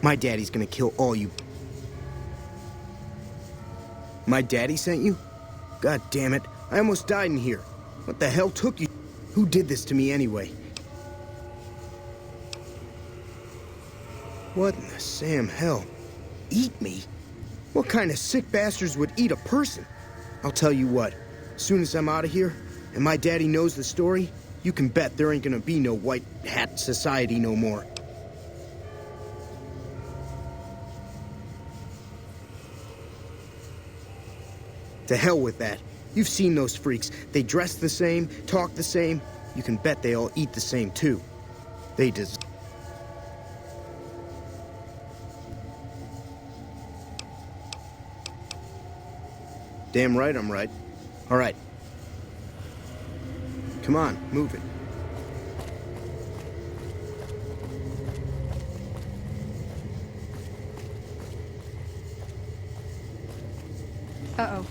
My daddy's gonna kill all you. My daddy sent you? God damn it, I almost died in here. What the hell took you? Who did this to me anyway? What in the Sam hell? Eat me? What kind of sick bastards would eat a person? I'll tell you what, as soon as I'm out of here, and my daddy knows the story, you can bet there ain't gonna be no white hat society no more. To hell with that. You've seen those freaks. They dress the same, talk the same. You can bet they all eat the same too. They deserve. Damn right I'm right. All right. Come on, move it. Uh-oh.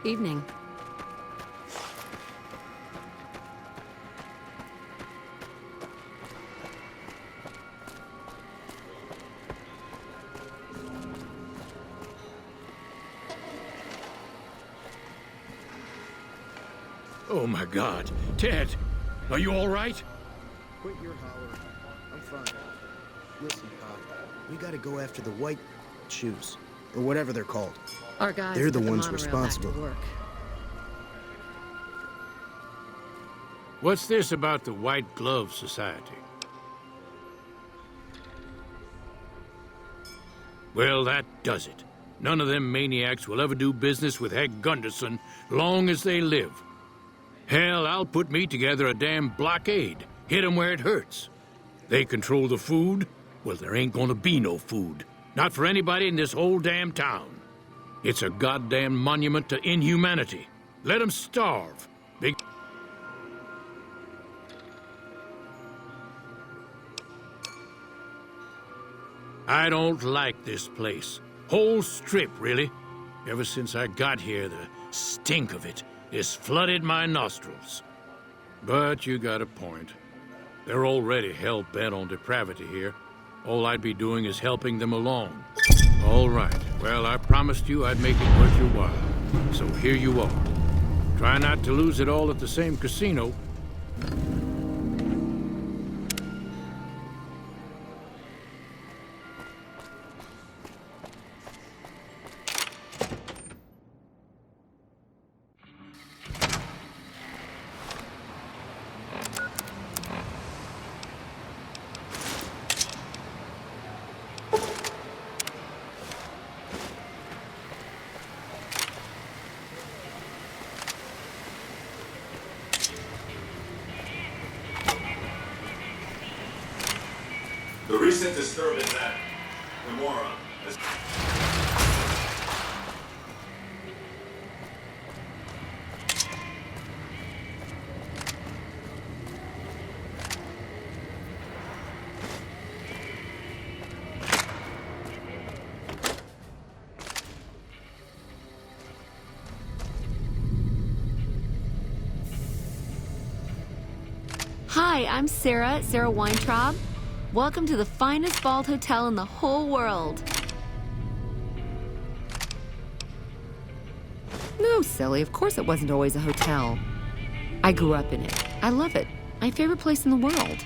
Evening. Oh my God. Ted, are you all right? Quit your holler. I'm fine. Listen, Pop, we gotta go after the white shoes, or whatever they're called. Our guys They're the put ones monorail responsible. back to work. What's this about the White Glove Society? Well, that does it. None of them maniacs will ever do business with Heck Gunderson long as they live. Hell, I'll put me together a damn blockade. Hit 'em where it hurts. They control the food? Well, there ain't gonna be no food. Not for anybody in this whole damn town. It's a goddamn monument to inhumanity. Let 'em starve. Big... I don't like this place. Whole strip, really. Ever since I got here, the stink of it has flooded my nostrils. But you got a point. They're already hell-bent on depravity here. All I'd be doing is helping them along. All right. Well, I promised you I'd make it worth your while. So here you are. Try not to lose it all at the same casino. The recent disturbance at Gamora has... Hi, I'm Sarah Weintraub. Welcome to the finest bald hotel in the whole world. No, silly. Of course it wasn't always a hotel. I grew up in it. I love it. My favorite place in the world.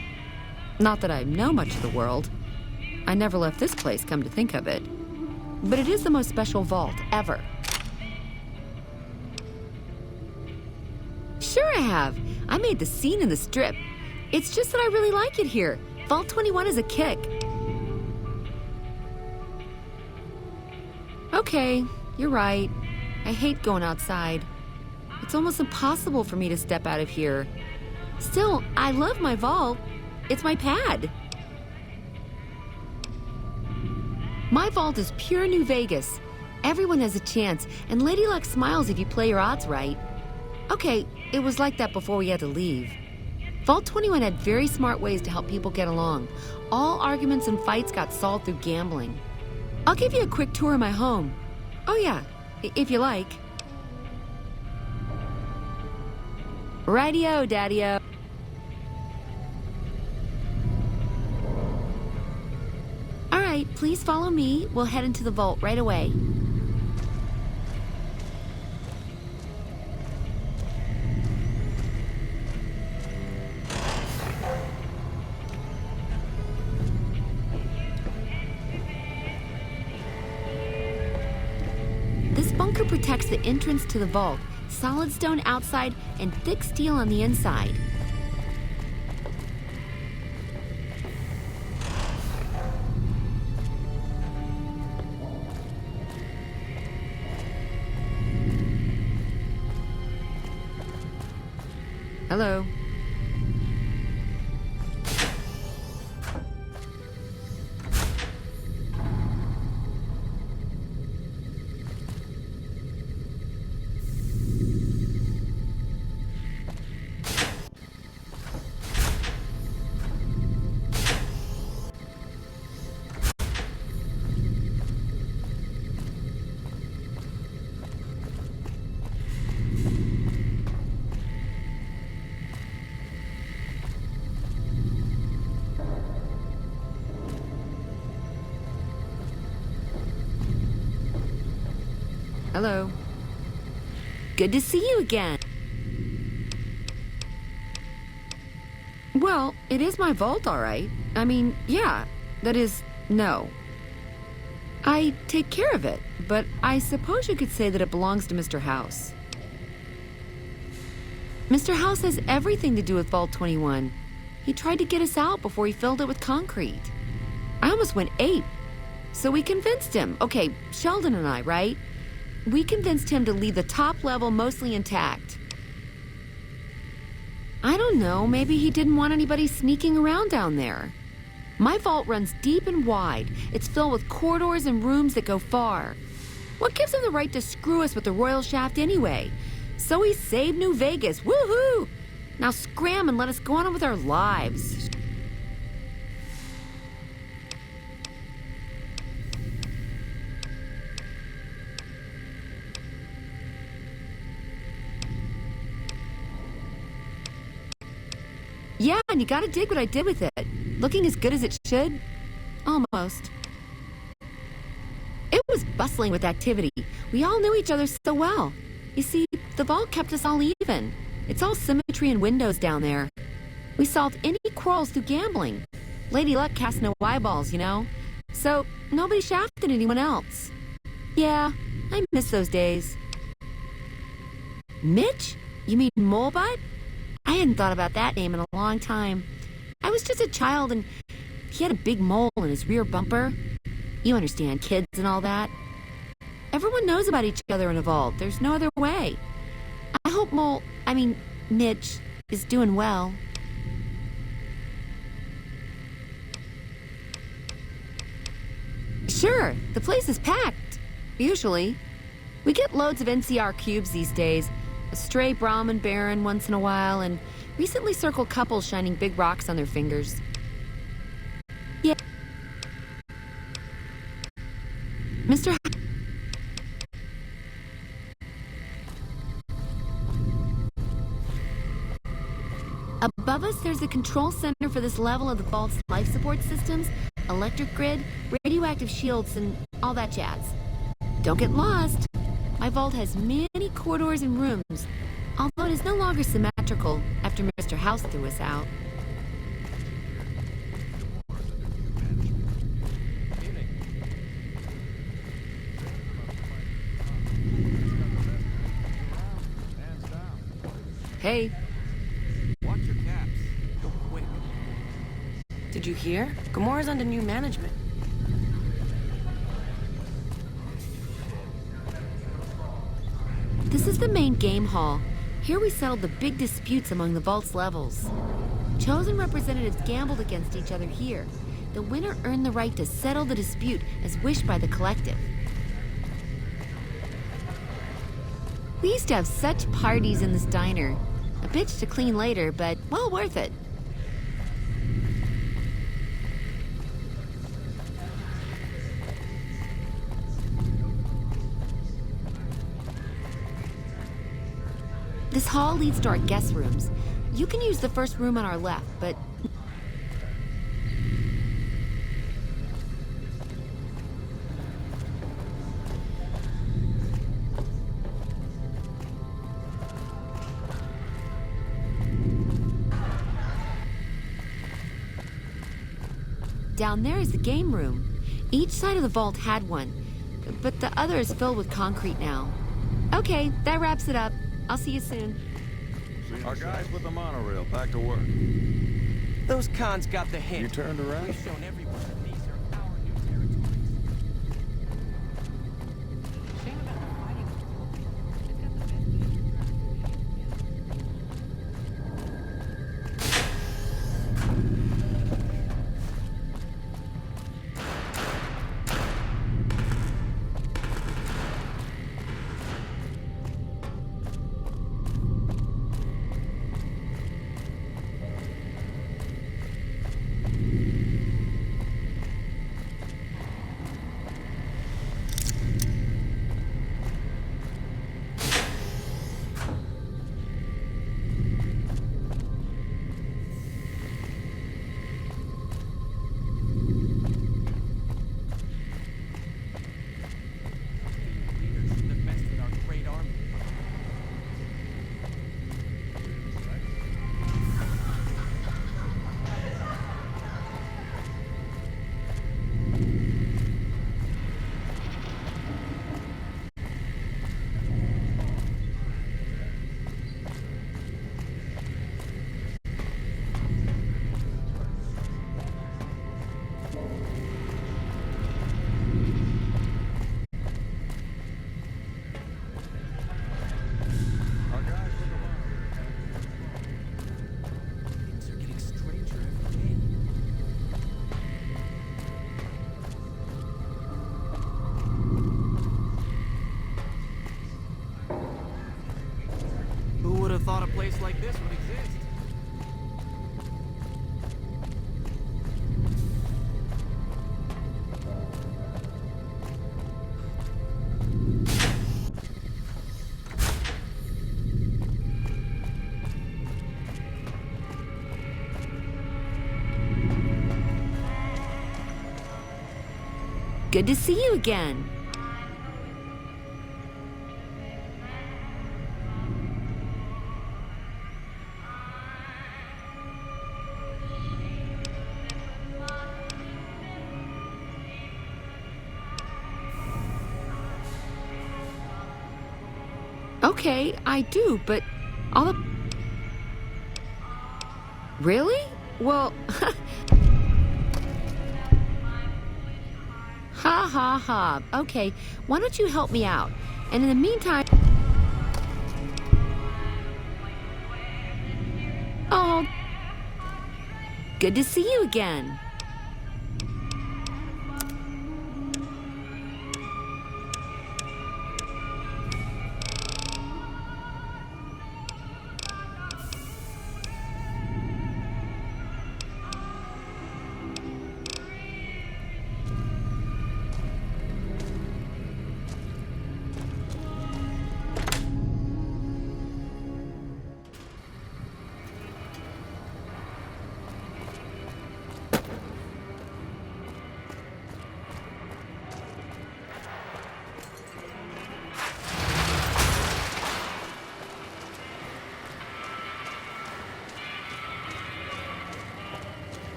Not that I know much of the world. I never left this place, come to think of it. But it is the most special vault ever. Sure I have. I made the scene in the strip. It's just that I really like it here. Vault 21 is a kick. Okay, you're right. I hate going outside. It's almost impossible for me to step out of here. Still, I love my vault. It's my pad. My vault is pure New Vegas. Everyone has a chance, and Lady Luck smiles if you play your odds right. Okay, it was like that before we had to leave. Vault 21 had very smart ways to help people get along. All arguments and fights got solved through gambling. I'll give you a quick tour of my home. Oh yeah, if you like. Rightio, Daddy-o. All right, please follow me. We'll head into the vault right away. This bunker protects the entrance to the vault. Solid stone outside and thick steel on the inside. Hello. Hello. Good to see you again. Well, it is my vault, all right. I mean, yeah. That is, no. I take care of it, but I suppose you could say that it belongs to Mr. House. Mr. House has everything to do with Vault 21. He tried to get us out before he filled it with concrete. I almost went ape. So we convinced him. Okay, Sheldon and I, right? We convinced him to leave the top level mostly intact. I don't know, maybe he didn't want anybody sneaking around down there. My vault runs deep and wide. It's filled with corridors and rooms that go far. What gives him the right to screw us with the royal shaft anyway? So he saved New Vegas, woohoo! Now scram and let us go on with our lives. Yeah, and you gotta dig what I did with it. Looking as good as it should. Almost. It was bustling with activity. We all knew each other so well. You see, the vault kept us all even. It's all symmetry and windows down there. We solved any quarrels through gambling. Lady Luck cast no eyeballs, you know? So, nobody shafted anyone else. Yeah, I miss those days. Mitch? You mean Molebutt? I hadn't thought about that name in a long time. I was just a child and he had a big mole in his rear bumper. You understand, kids and all that. Everyone knows about each other in a vault. There's no other way. I hope Mitch is doing well. Sure, the place is packed. Usually. We get loads of NCR cubes these days. A stray Brahmin Baron once in a while, and recently circled couples shining big rocks on their fingers. Yeah. Mr. Above us, there's a control center for this level of the vault's life support systems, electric grid, radioactive shields, and all that jazz. Don't get lost. My vault has many corridors and rooms, although it is no longer symmetrical after Mr. House threw us out. Hey. Watch your caps. Go quick. Did you hear? Gamora's under new management. This is the main game hall. Here we settled the big disputes among the Vault's levels. Chosen representatives gambled against each other here. The winner earned the right to settle the dispute as wished by the collective. We used to have such parties in this diner. A bitch to clean later, but well worth it. This hall leads to our guest rooms. You can use the first room on our left, but... Down there is the game room. Each side of the vault had one, but the other is filled with concrete now. Okay, that wraps it up. I'll see you soon. Our guys with the monorail, back to work. Those cons got the hint. You turned around? We've shown everyone that these are our new territories. Shame about the fighting. They've got the best. Who would have thought a place like this would exist? Good to see you again. Okay, I do, but all the... Really? Well... Ha ha ha. Okay, why don't you help me out? And in the meantime... Oh... Good to see you again.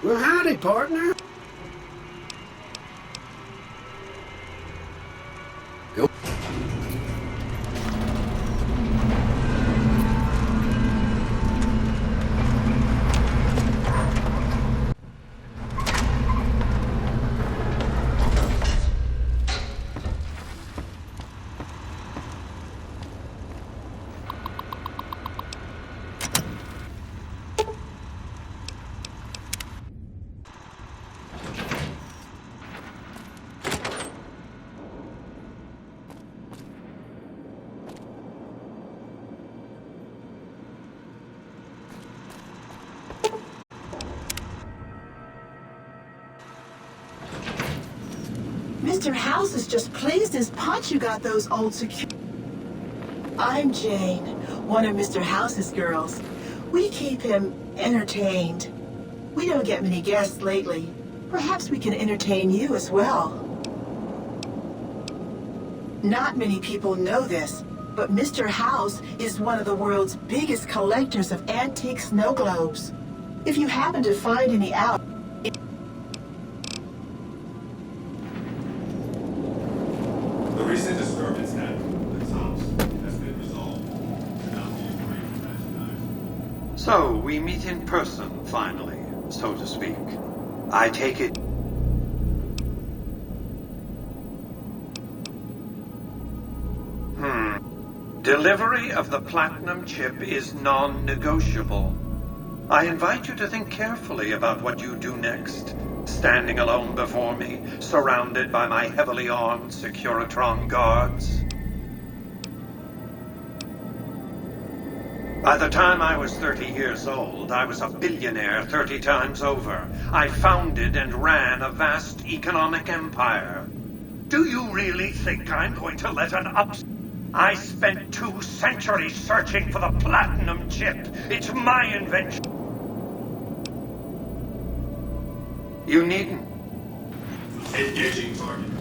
Well, howdy, partner. Mr. House is just pleased as punch you got those old security. I'm Jane, one of Mr. House's girls. We keep him entertained. We don't get many guests lately. Perhaps we can entertain you as well. Not many people know this, but Mr. House is one of the world's biggest collectors of antique snow globes. If you happen to find any out, The recent disturbance at the house has been resolved. Now we agree to recognize. So, we meet in person, finally, so to speak. I take it... Delivery of the platinum chip is non-negotiable. I invite you to think carefully about what you do next. Standing alone before me, surrounded by my heavily armed Securitron guards. By the time I was 30 years old, I was a billionaire 30 times over. I founded and ran a vast economic empire. Do you really think I'm going to let an I spent 2 centuries searching for the platinum chip. It's my invention. You needn't. Engaging target.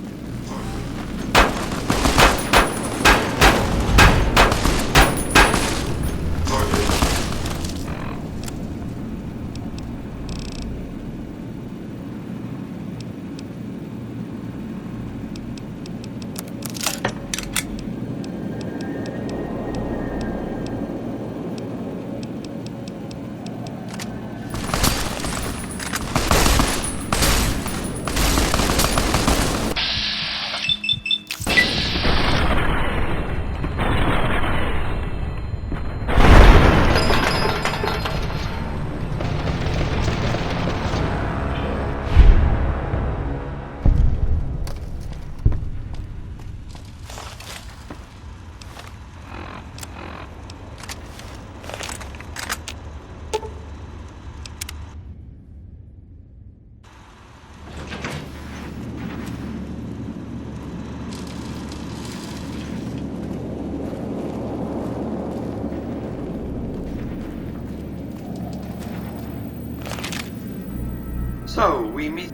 So, we meet...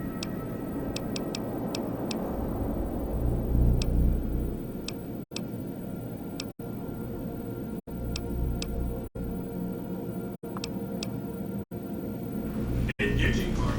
Engaging target.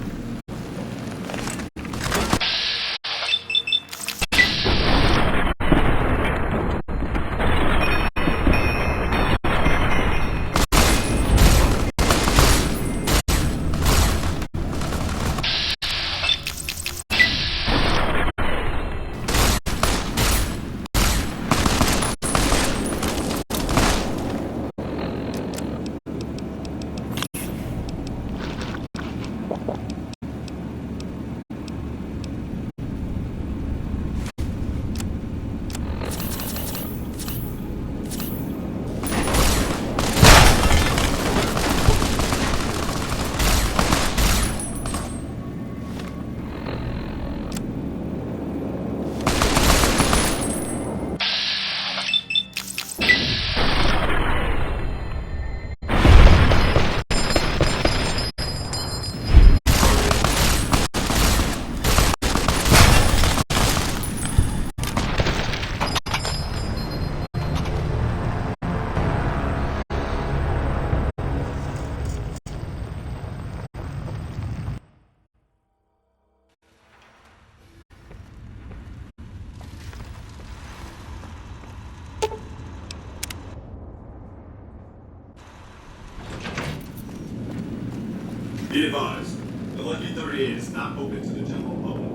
Be advised, the Lucky 38 is not open to the general public.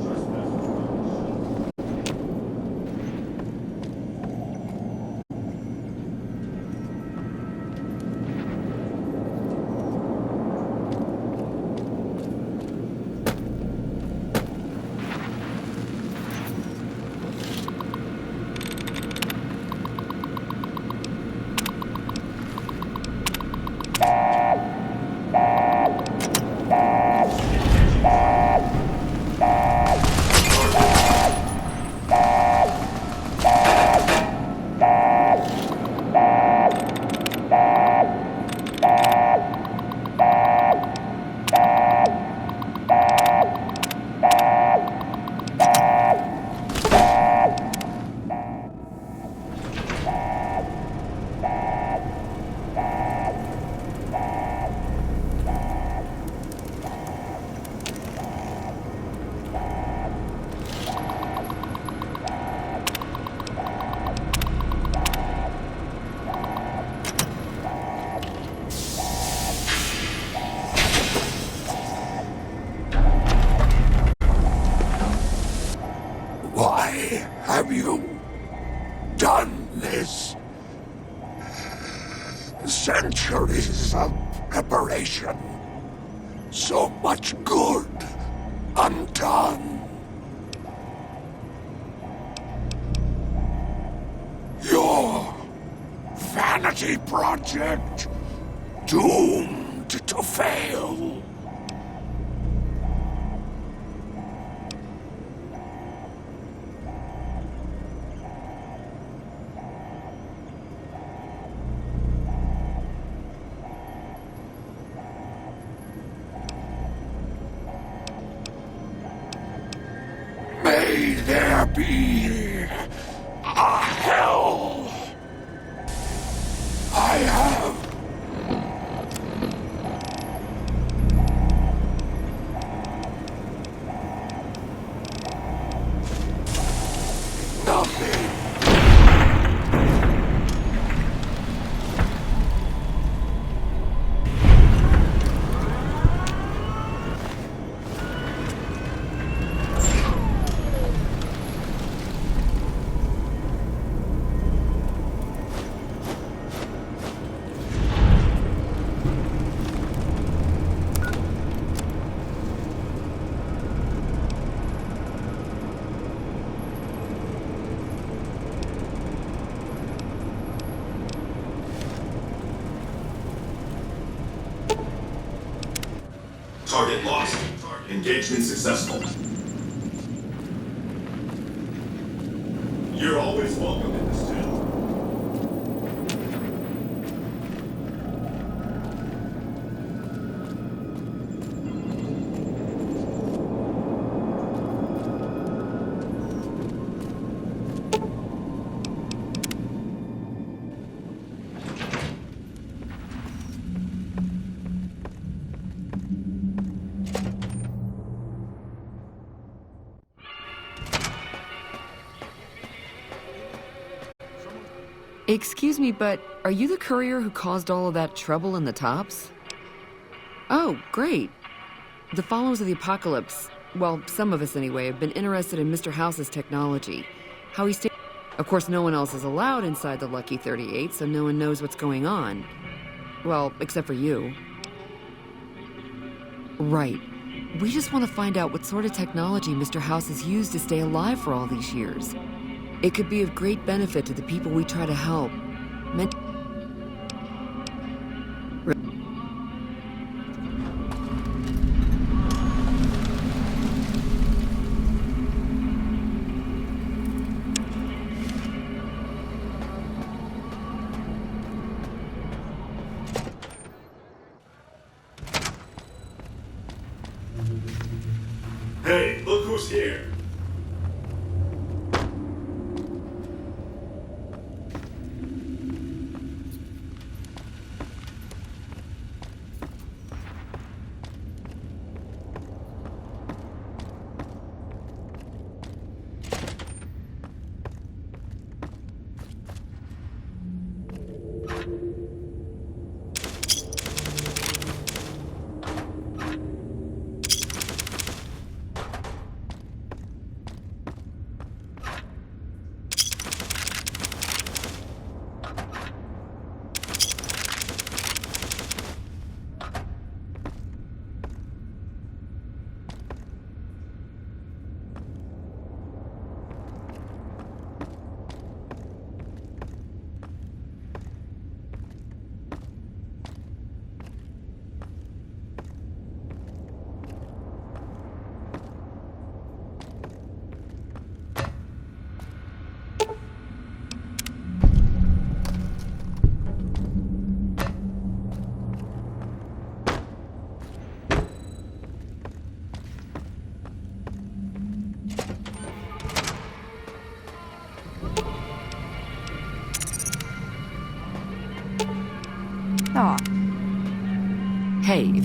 Trespassers will be shot. Why have you done this? Centuries of preparation. So much good undone. Your vanity project doomed to fail. May there be a hell. I have nothing. Target lost. Engagement successful. You're always welcome in this town. Excuse me, but are you the courier who caused all of that trouble in the tops? Oh, great. The followers of the apocalypse, well, some of us anyway, have been interested in Mr. House's technology. How he stays. Of course, no one else is allowed inside the Lucky 38, so no one knows what's going on. Well, except for you. Right. We just want to find out what sort of technology Mr. House has used to stay alive for all these years. It could be of great benefit to the people we try to help. Hey, look who's here.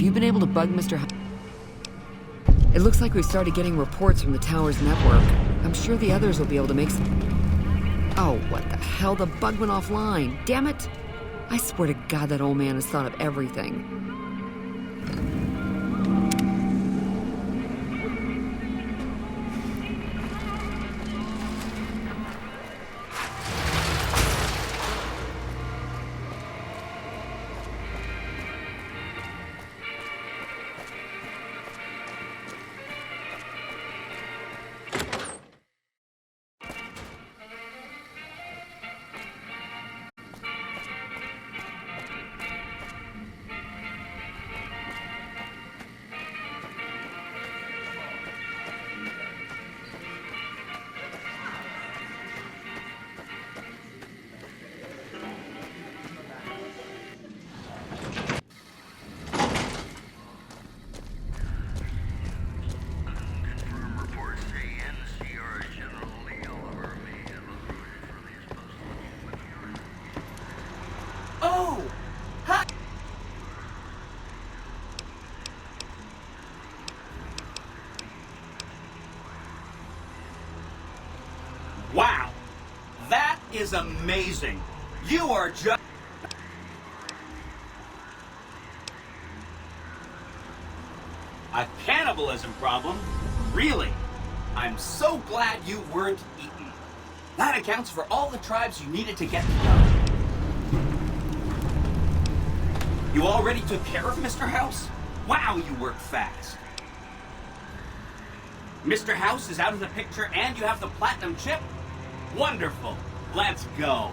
you been able to bug Mr. It looks like we've started getting reports from the tower's network. I'm sure the others will be able to make some... Oh, what the hell? The bug went offline. Damn it! I swear to God that old man has thought of everything. Wow! That is amazing! You are just... A cannibalism problem? Really? I'm so glad you weren't eaten. That accounts for all the tribes you needed to get to know. You already took care of Mr. House? Wow, you work fast. Mr. House is out of the picture and you have the platinum chip? Wonderful. Let's go.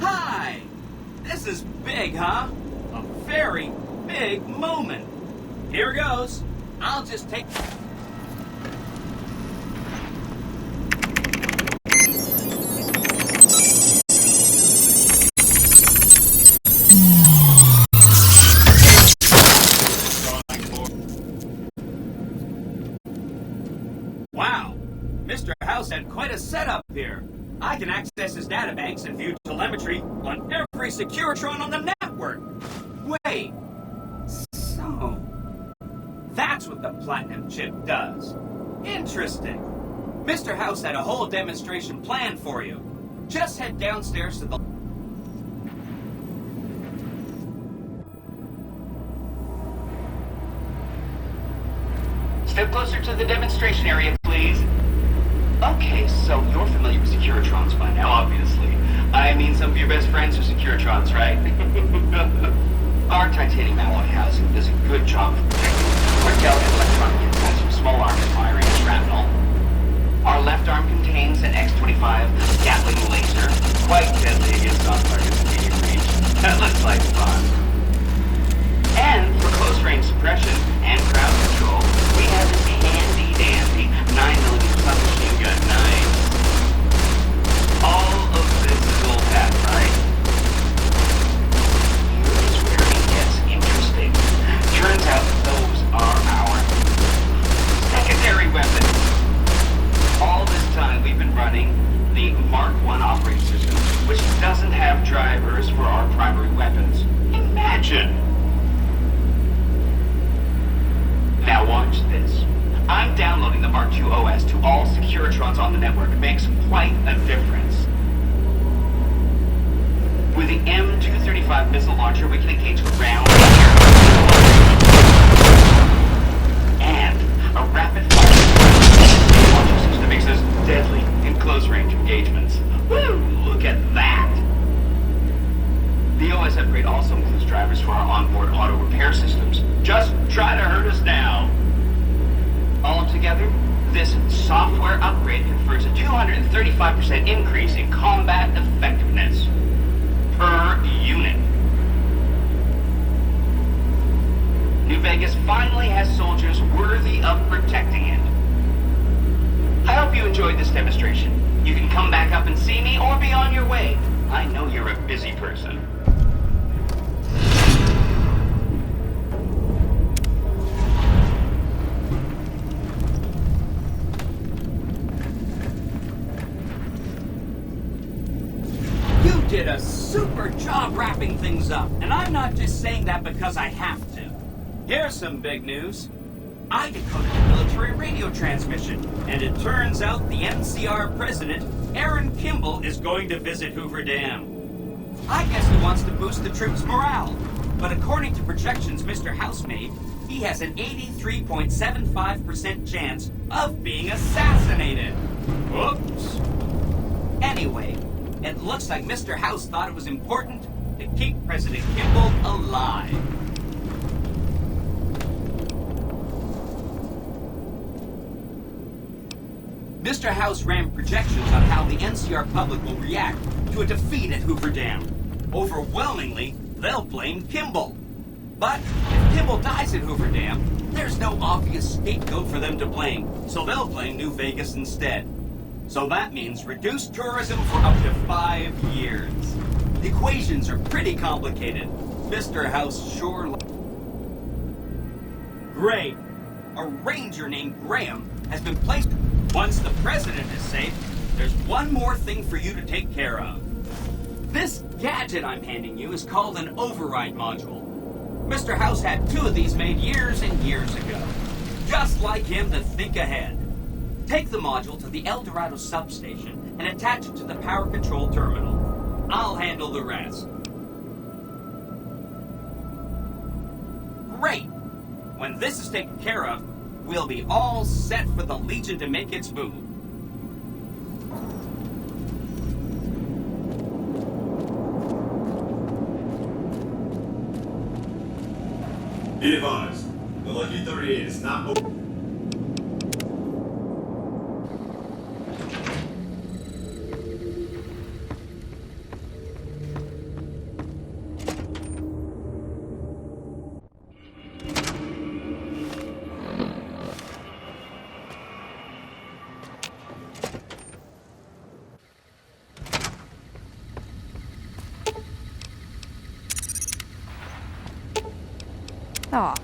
Hi! This is big, huh? A very big moment. Here goes. I'll just take... Wow, Mr. House had quite a setup here. I can access his databanks and view telemetry on every Securitron on the network. Wait, so that's what the platinum chip does. Interesting. Mr. House had a whole demonstration planned for you. Just head downstairs to the... Step closer to the demonstration area, please. Okay, so you're familiar with Securitrons by now, obviously. I mean, some of your best friends are Securitrons, right? Our titanium alloy housing does a good job of protecting our delicate electronic impulse from small arms firing and shrapnel. Our left arm contains an X-25 Gatling laser, quite deadly against soft targets, drivers for our primary weapons. Imagine! Now watch this. I'm downloading the Mark II OS to all Securitrons on the network. It makes quite a difference. With the M235 missile launcher, we can engage ground, and a rapid-fire launcher system that makes us deadly in close-range engagements. Woo! Look at that! The OS upgrade also includes drivers for our onboard auto repair systems. Just try to hurt us now. Altogether, this software upgrade confers a 235% increase in combat effectiveness per unit. New Vegas finally has soldiers worthy of protecting it. I hope you enjoyed this demonstration. You can come back up and see me or be on your way. I know you're a busy person. You did a super job wrapping things up, and I'm not just saying that because I have to. Here's some big news. I decoded a military radio transmission, and it turns out the NCR president, Aaron Kimball, is going to visit Hoover Dam. I guess he wants to boost the troops' morale, but according to projections Mr. House made, he has an 83.75% chance of being assassinated. Oops. Anyway, it looks like Mr. House thought it was important to keep President Kimball alive. Mr. House ran projections on how the NCR public will react to a defeat at Hoover Dam. Overwhelmingly, they'll blame Kimball. But if Kimball dies at Hoover Dam, there's no obvious scapegoat for them to blame, so they'll blame New Vegas instead. So that means reduced tourism for up to 5 years. The equations are pretty complicated. Mr. House sure... Great. A ranger named Graham has been placed... Once the president is safe, there's one more thing for you to take care of. This gadget I'm handing you is called an override module. Mr. House had 2 of these made years and years ago. Just like him to think ahead. Take the module to the El Dorado substation and attach it to the power control terminal. I'll handle the rest. Great! When this is taken care of, we'll be all set for the Legion to make its move. Be advised, the Lucky 38 is not open. Aw.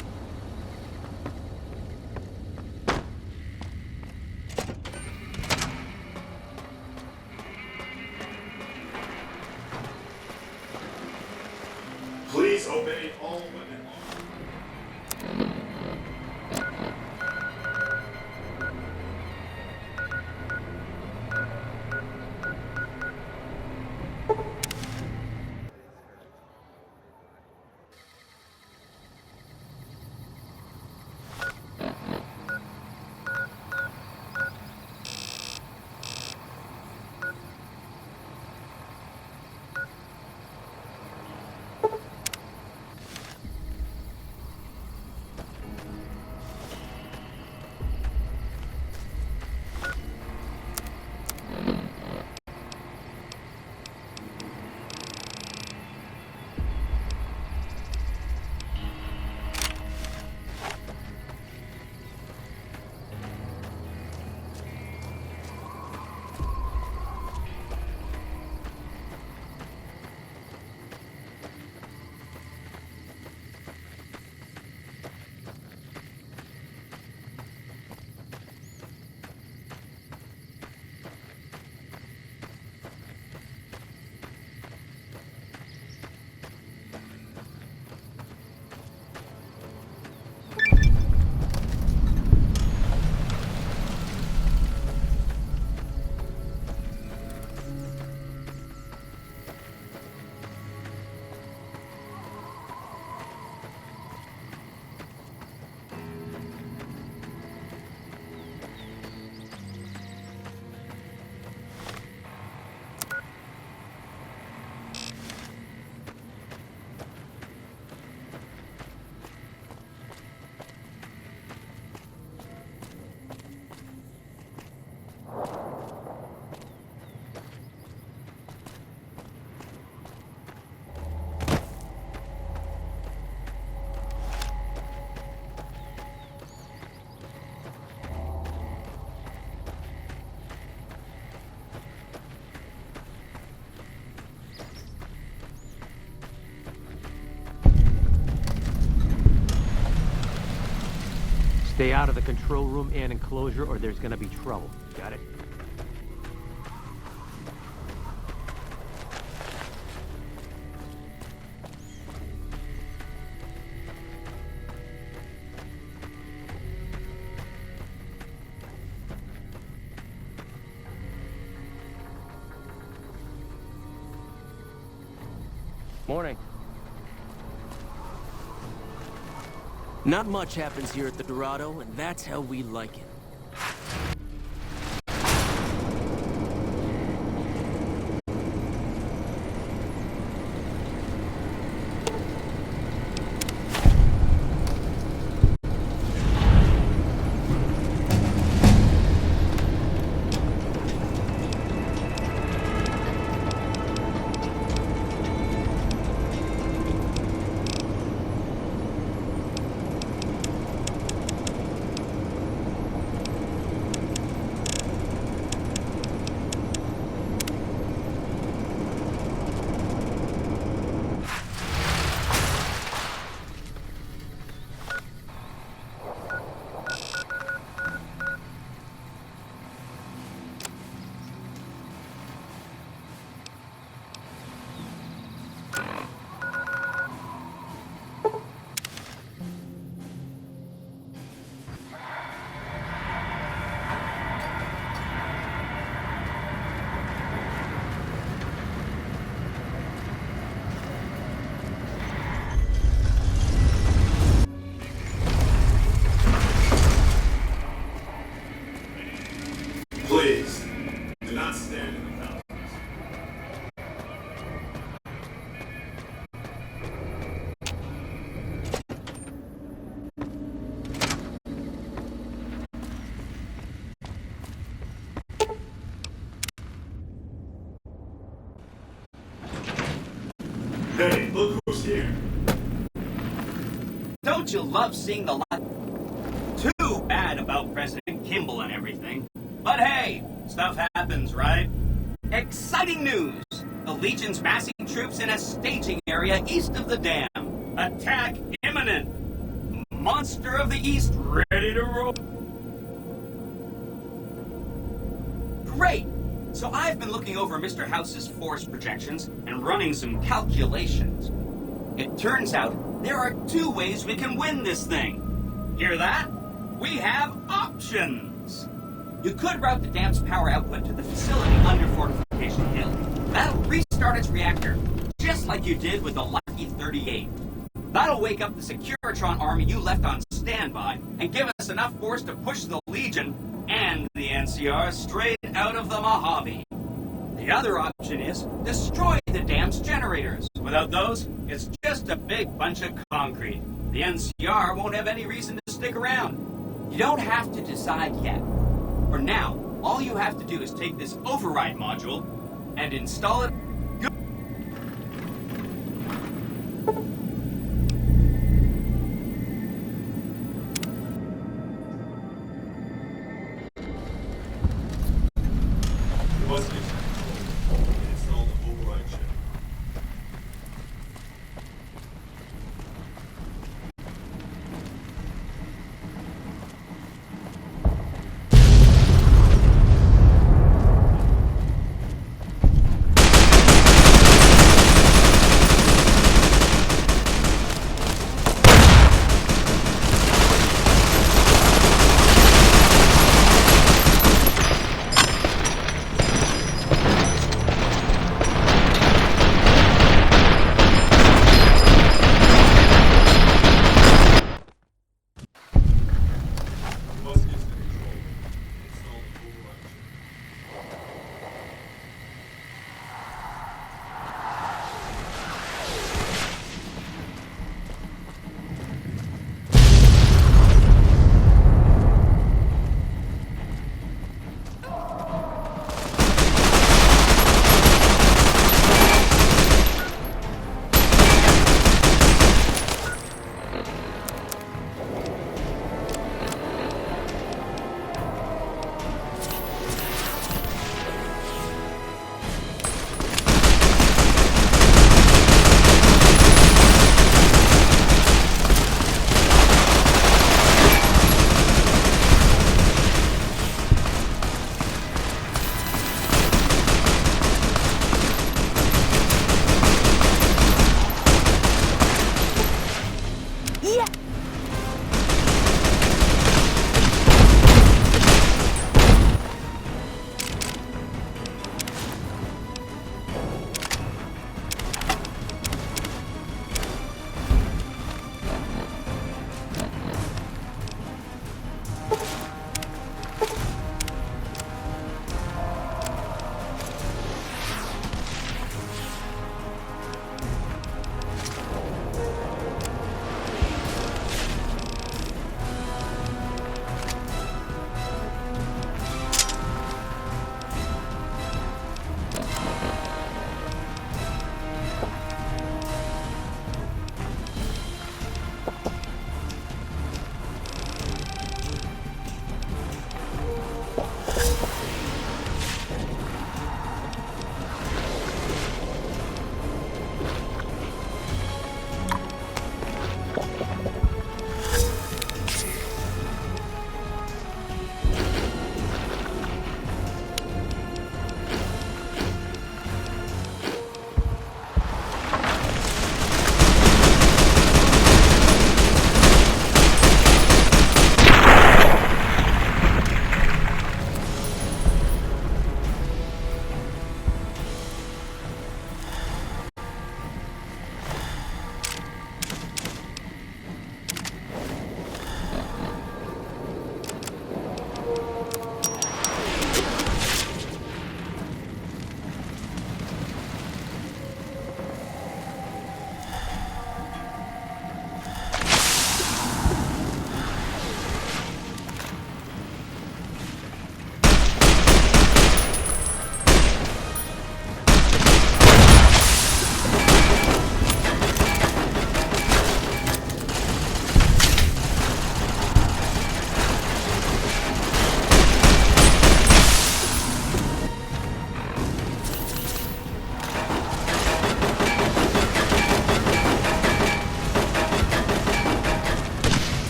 Please obey all women. Stay out of the control room and enclosure, or there's gonna be trouble. Got it? Morning. Not much happens here at the Dorado, and that's how we like it. Please, do not stand in the balconies. Hey, look who's here. Don't you love seeing the lot? Too bad about President Kimball and everything. But hey, stuff happens, right? Exciting news! The Legion's massing troops in a staging area east of the dam. Attack imminent! Monster of the East ready to roll. Great! So I've been looking over Mr. House's force projections and running some calculations. It turns out there are two ways we can win this thing. Hear that? We have options. You could route the dam's power output to the facility under Fortification Hill. That'll restart its reactor, just like you did with the Lucky 38. That'll wake up the Securitron army you left on standby and give us enough force to push the Legion and the NCR straight out of the Mojave. The other option is destroy the dam's generators. Without those, it's just a big bunch of concrete. The NCR won't have any reason to stick around. You don't have to decide yet. For now, all you have to do is take this override module and install it. Install the override chip.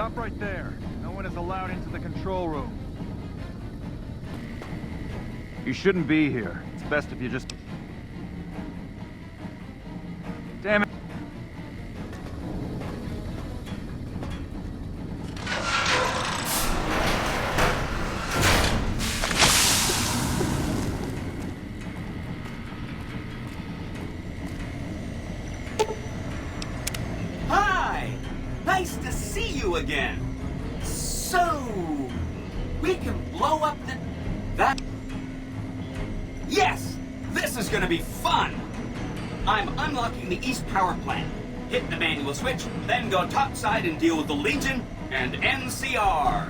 Stop right there. No one is allowed into the control room. You shouldn't be here. It's best if you just... Damn it. Hi! Nice to see you again. So, we can blow up that... Yes! This is gonna be fun! I'm unlocking the East Power Plant. Hit the manual switch, then go topside and deal with the Legion and NCR.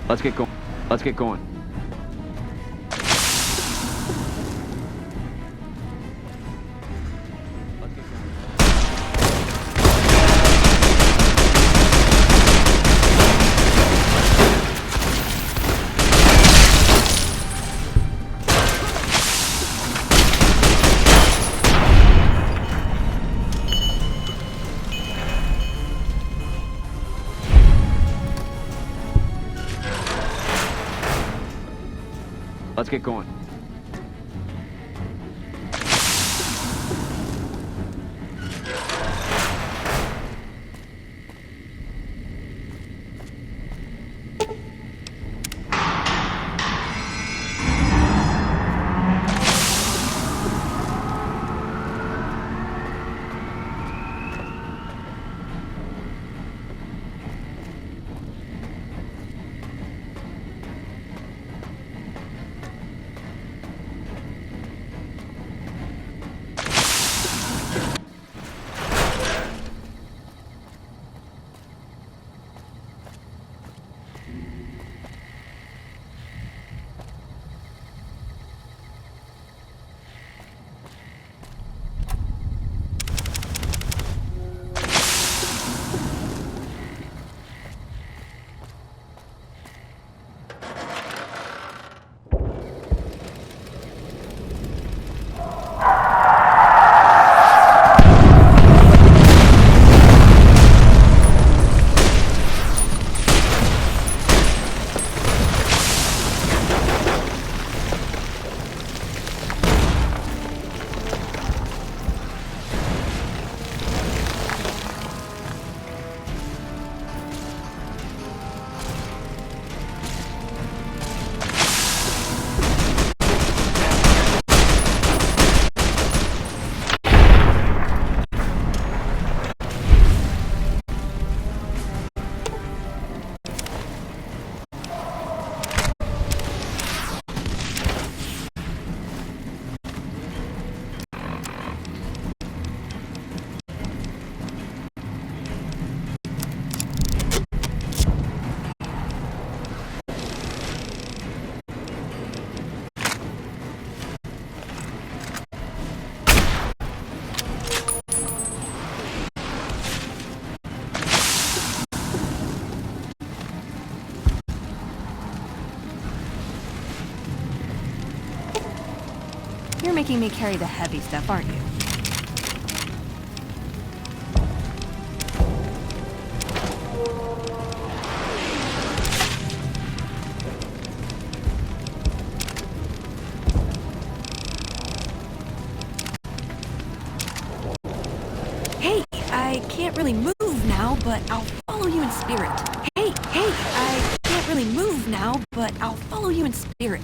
Let's get going. Let's get going. Let's get going. You're making me carry the heavy stuff, aren't you? Hey, I can't really move now, but I'll follow you in spirit. Hey, I can't really move now, but I'll follow you in spirit.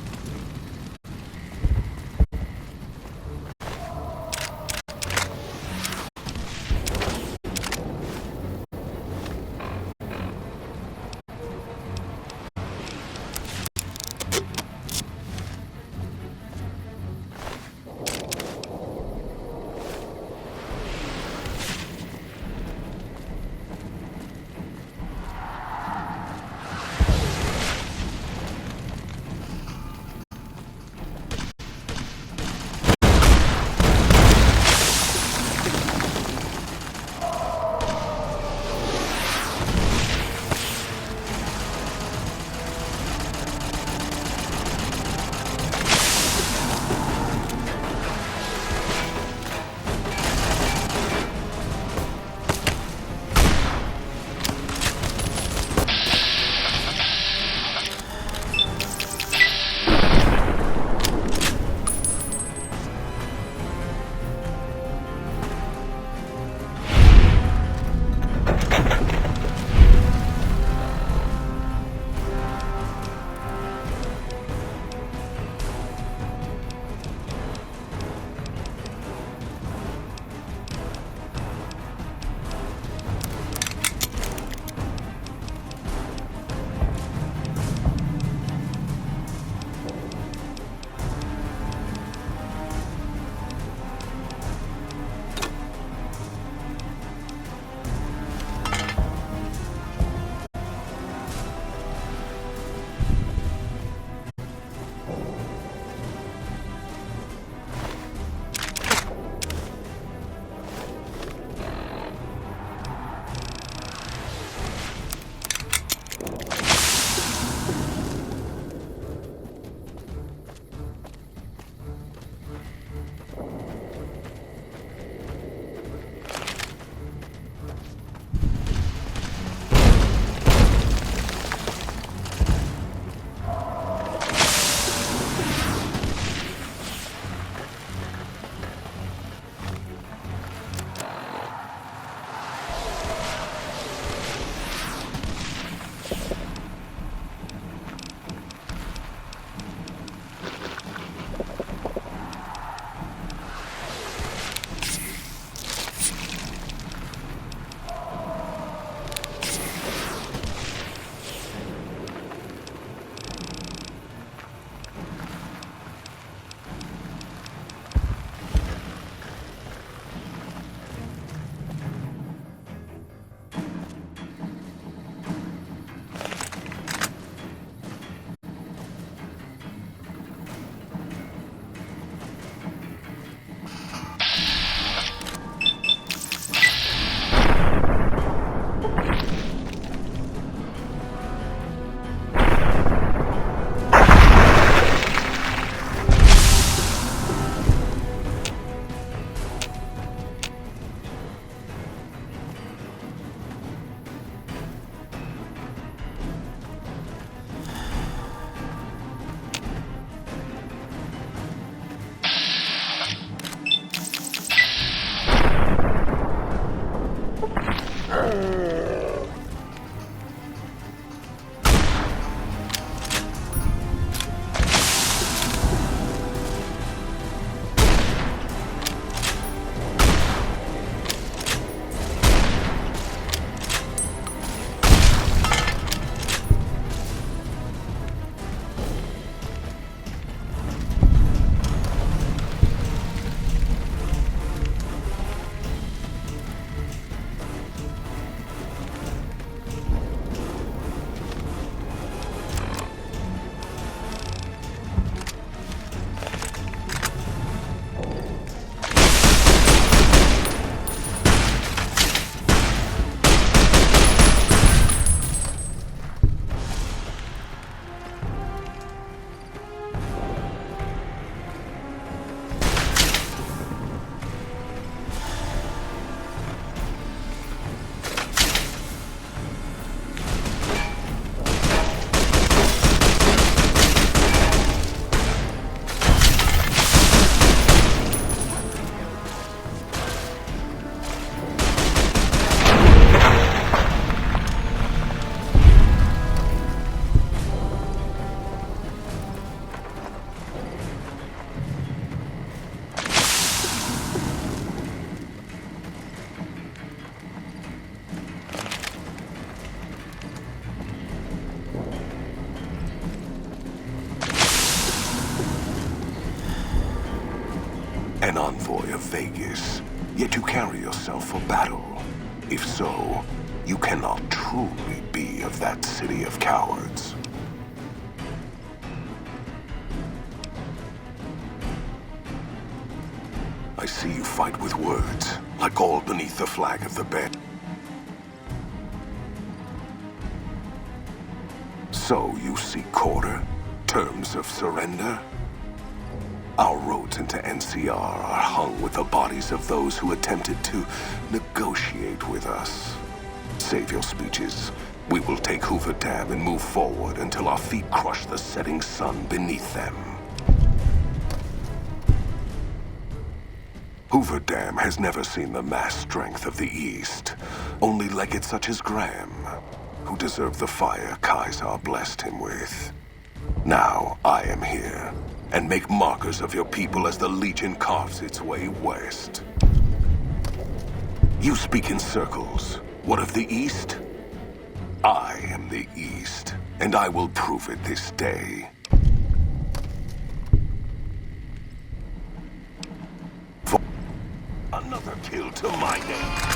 An envoy of Vegas, yet you carry yourself for battle. If so, you cannot truly be of that city of cowards. I see you fight with words, like all beneath the flag of the bed. So you seek quarter? Terms of surrender? Our roads into NCR are hung with the bodies of those who attempted to negotiate with us. Save your speeches. We will take Hoover Dam and move forward until our feet crush the setting sun beneath them. Hoover Dam has never seen the mass strength of the East. Only legates such as Graham, who deserve the fire Kaiser blessed him with. Now I am here, and make markers of your people as the Legion carves its way west. You speak in circles. What of the East? I am the East, and I will prove it this day. Another kill to my name.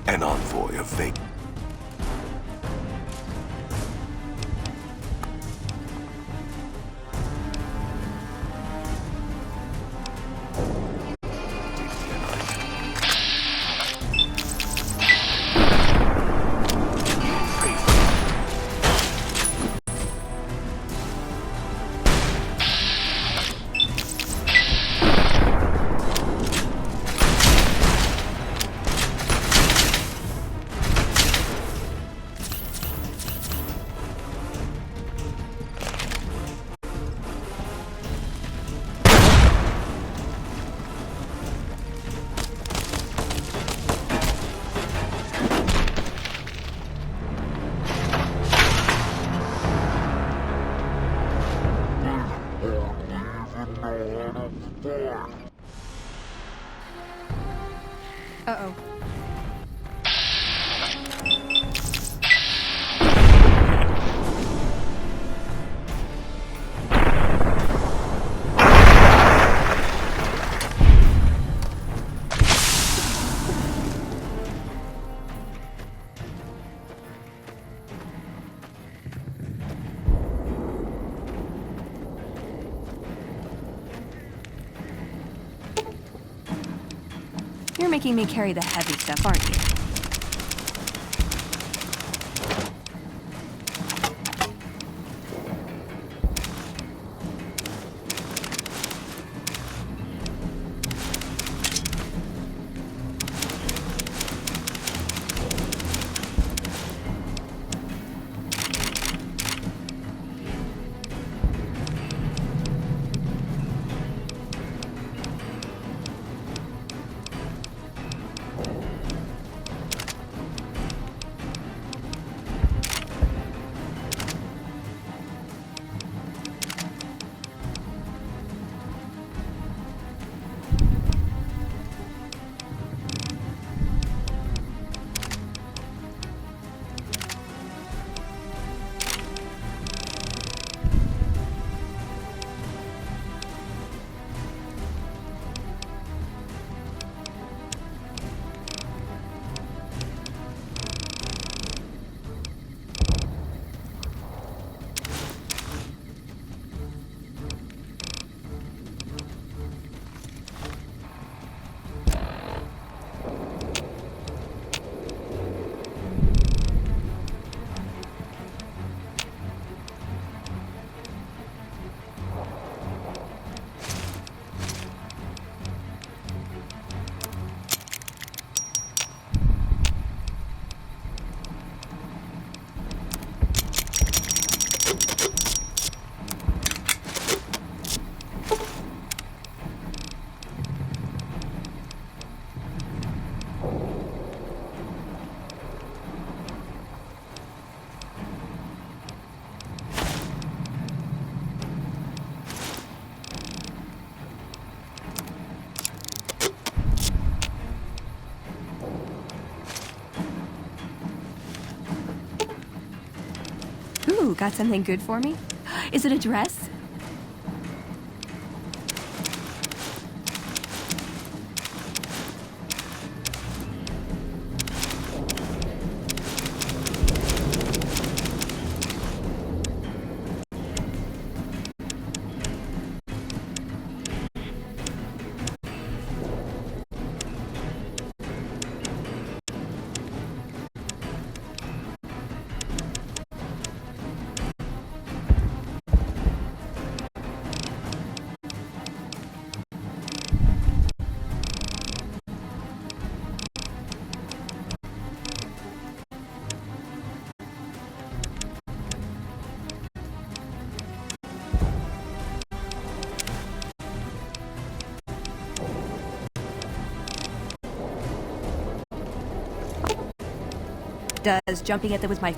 An envoy of Vegas. Uh-oh. You're making me carry the heavy stuff, aren't you? Ooh, got something good for me? Is it a dress? Does jumping at them with my...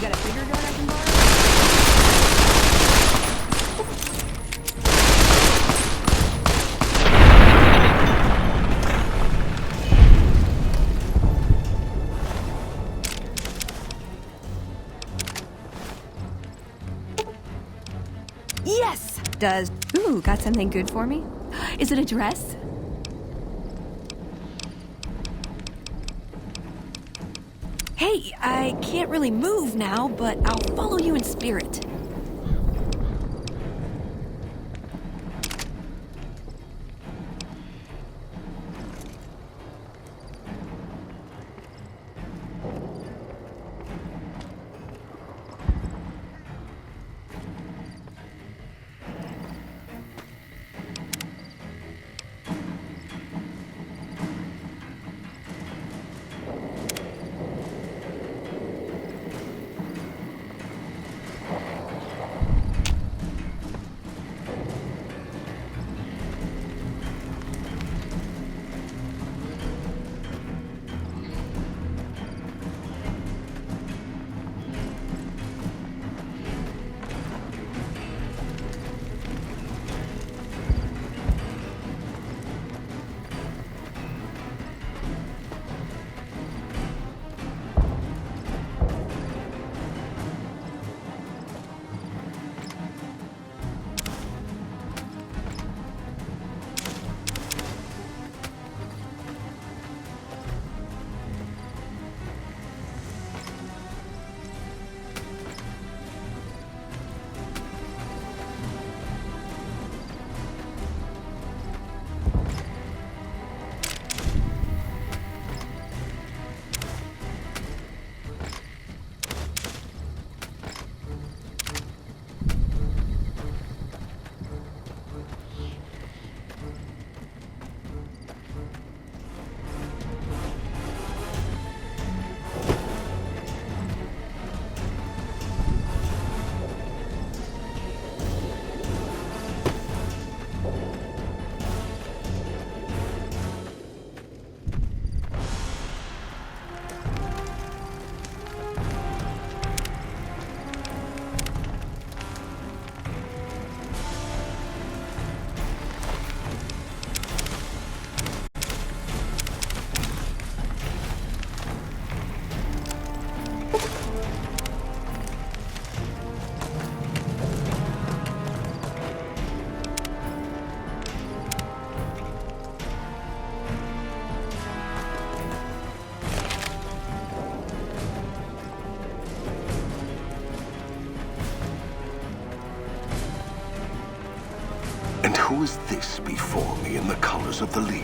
got a bigger gun I can borrow? Yes! Does... Ooh, got something good for me? Is it a dress? Hey, I can't really move now, but I'll follow you in spirit. And who is this before me in the colors of the League?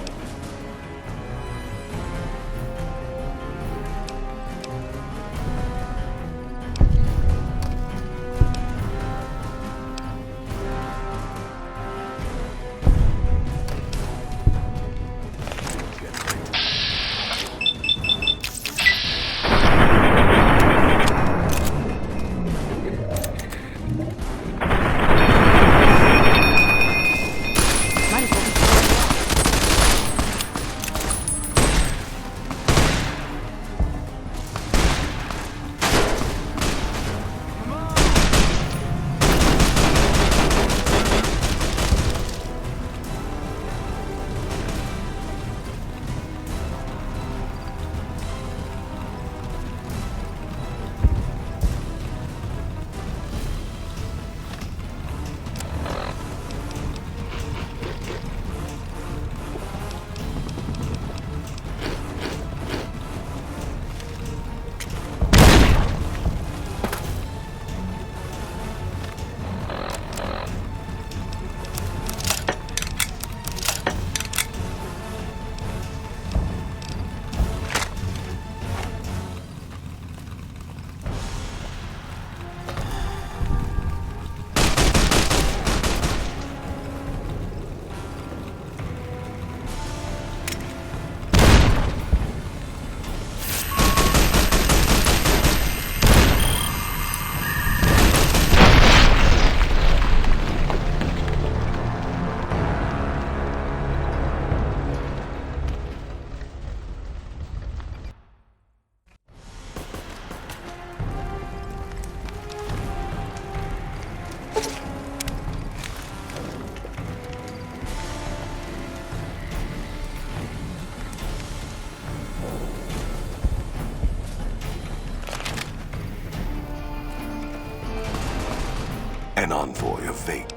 an envoy of fate.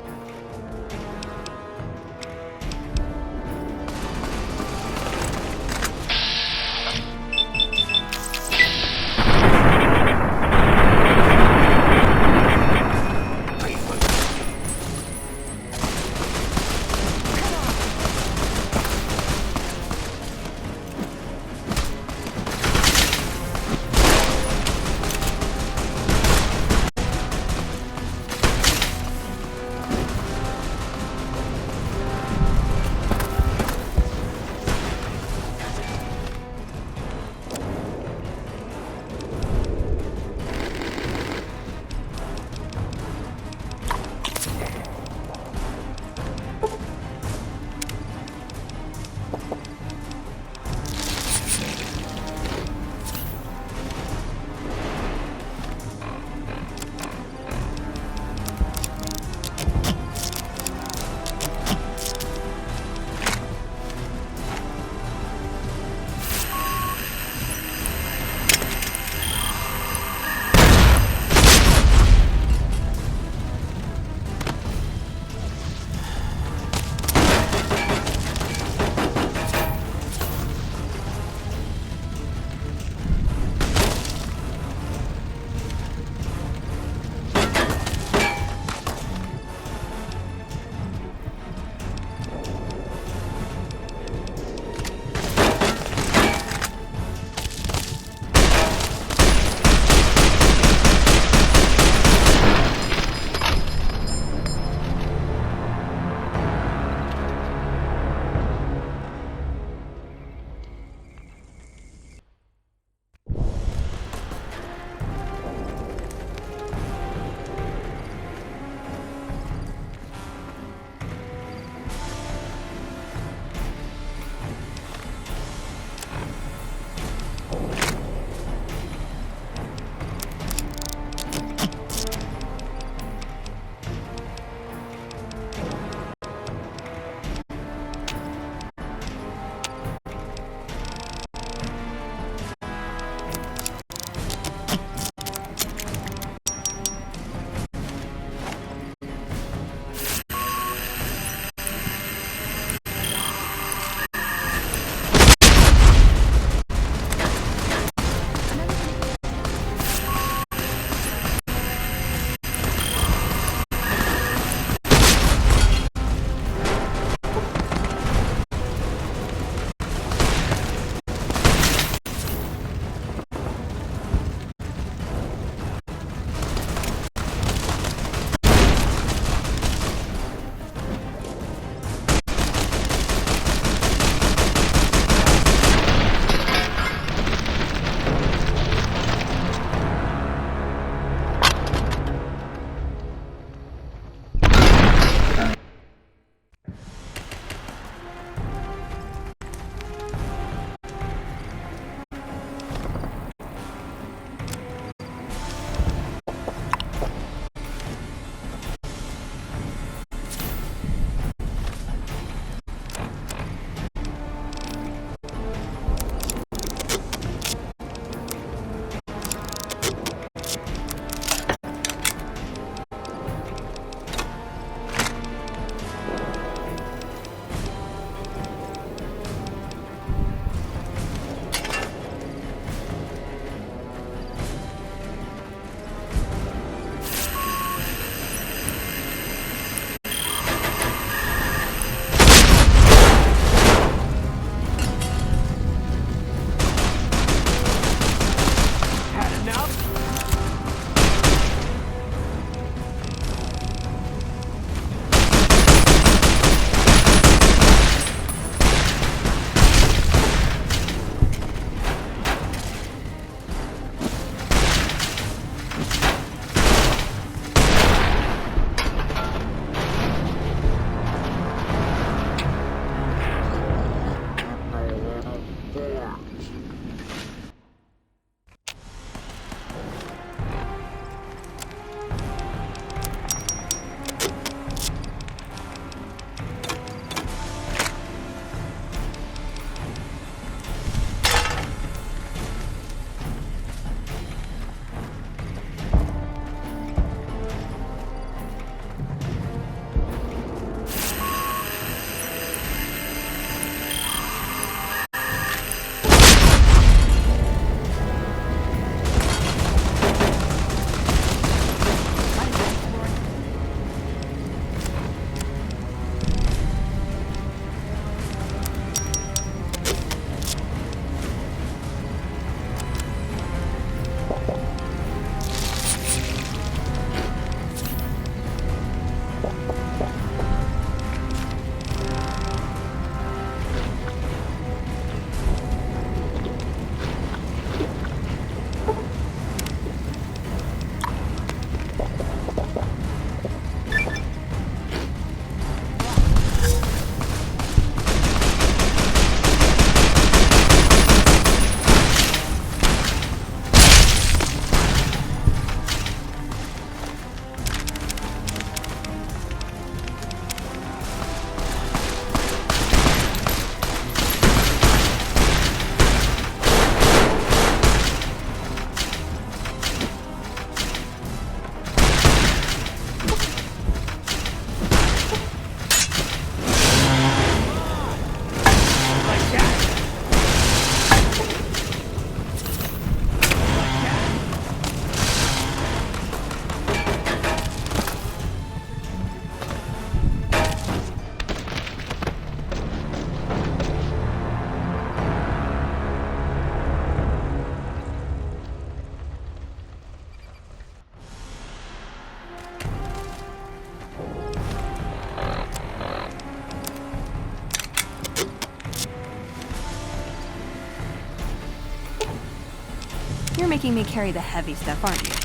making me carry the heavy stuff, aren't you?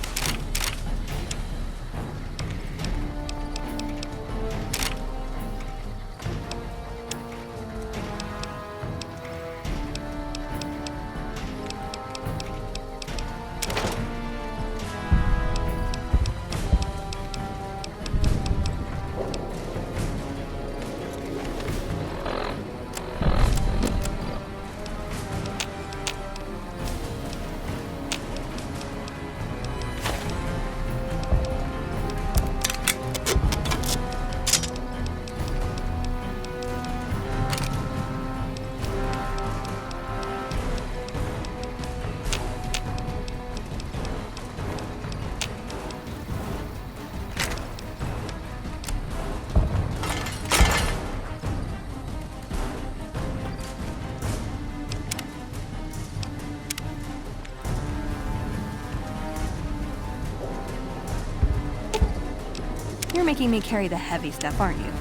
You're making me carry the heavy stuff, aren't you?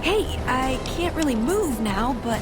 Hey, I can't really move now, but...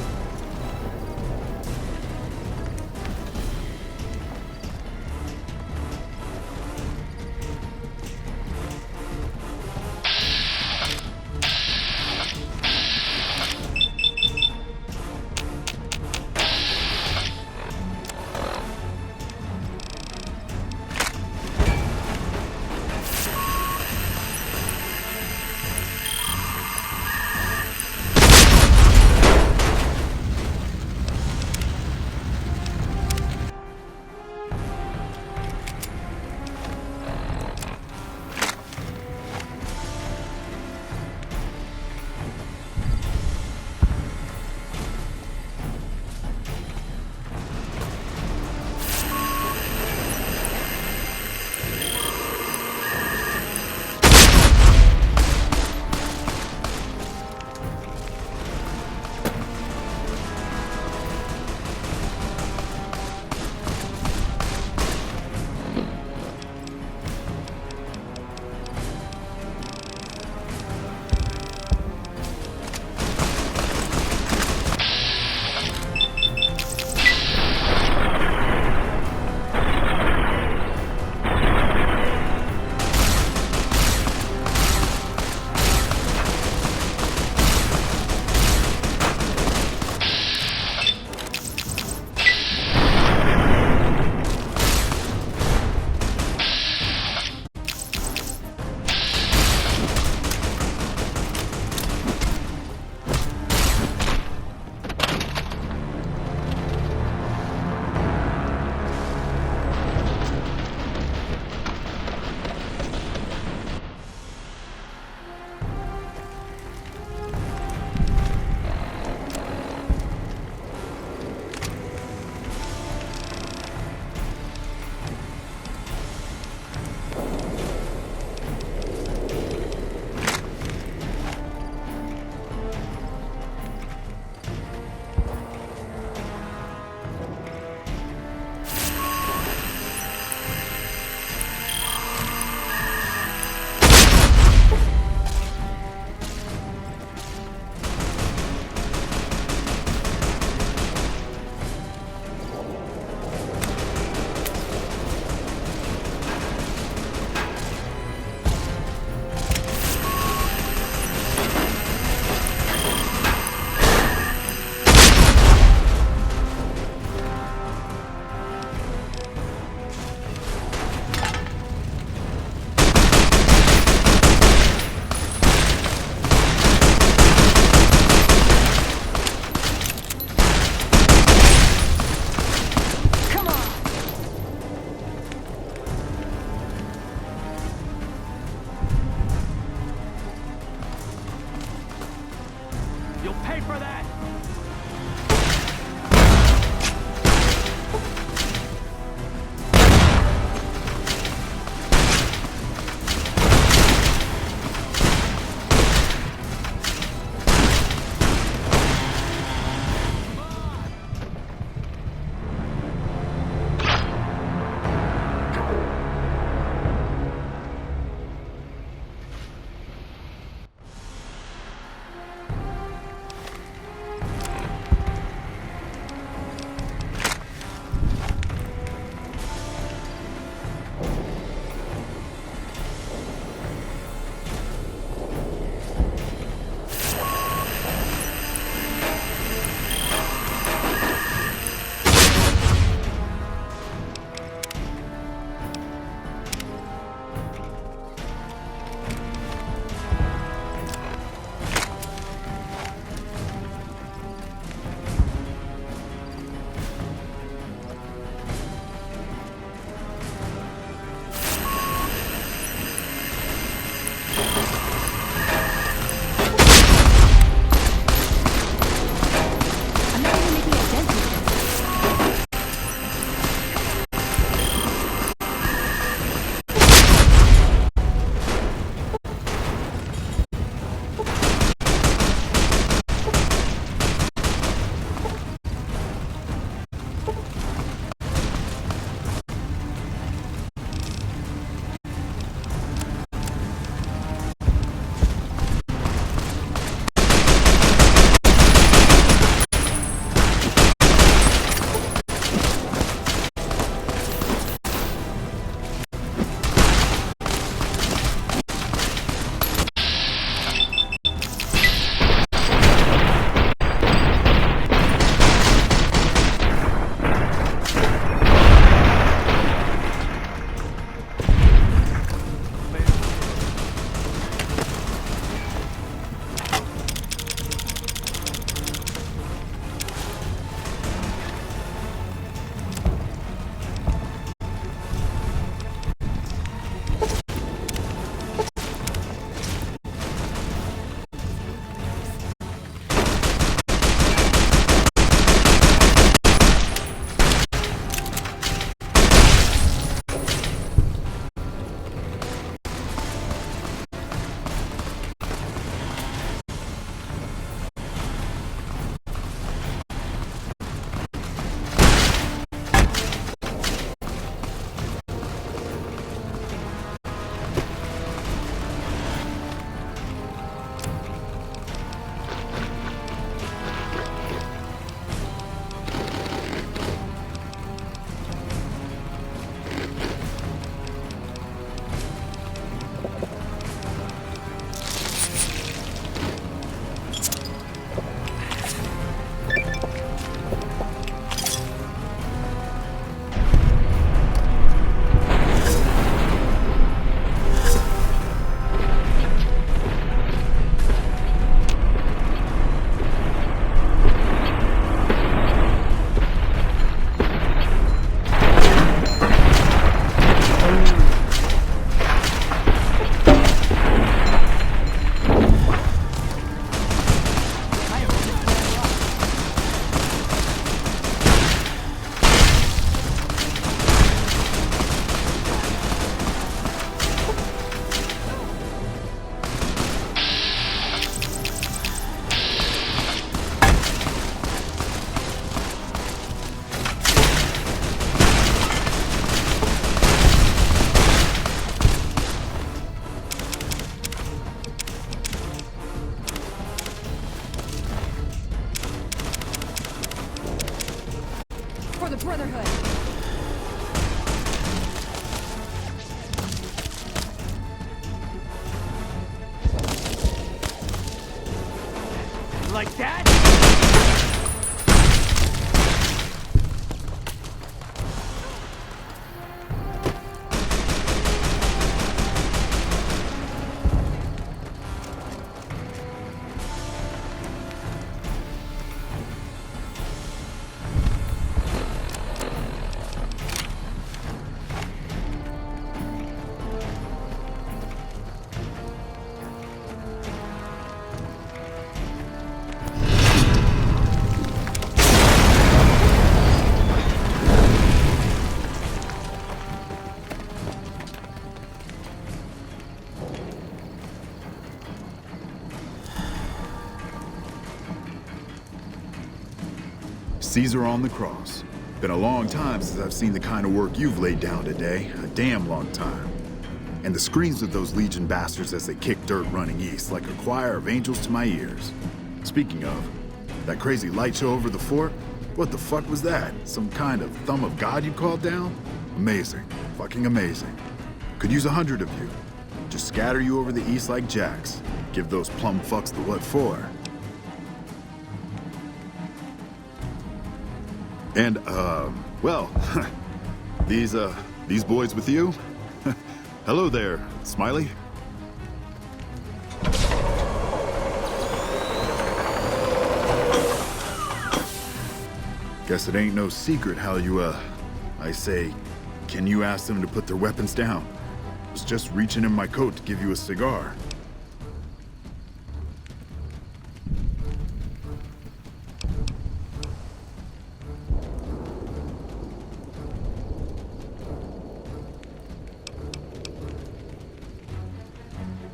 Brotherhood. Like that? Caesar on the cross. Been a long time since I've seen the kind of work you've laid down today. A damn long time. And the screams of those Legion bastards as they kick dirt running east like a choir of angels to my ears. Speaking of, that crazy light show over the fort? What the fuck was that? Some kind of thumb of God you called down? Amazing. Fucking amazing. Could use 100 of you. Just scatter you over the east like jacks. Give those plum fucks the what for. And, well, these boys with you? Hello there, Smiley. Guess it ain't no secret how you, I say, can you ask them to put their weapons down? Was just reaching in my coat to give you a cigar.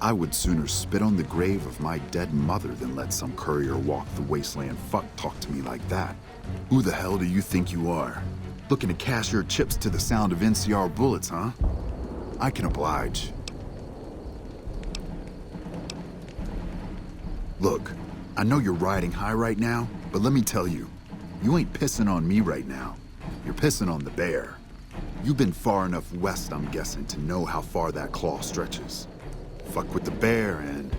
I would sooner spit on the grave of my dead mother than let some courier walk the wasteland fuck talk to me like that. Who the hell do you think you are? Looking to cash your chips to the sound of NCR bullets, huh? I can oblige. Look, I know you're riding high right now, but let me tell you, you ain't pissing on me right now. You're pissing on the bear. You've been far enough west, I'm guessing, to know how far that claw stretches. Fuck with the bear and...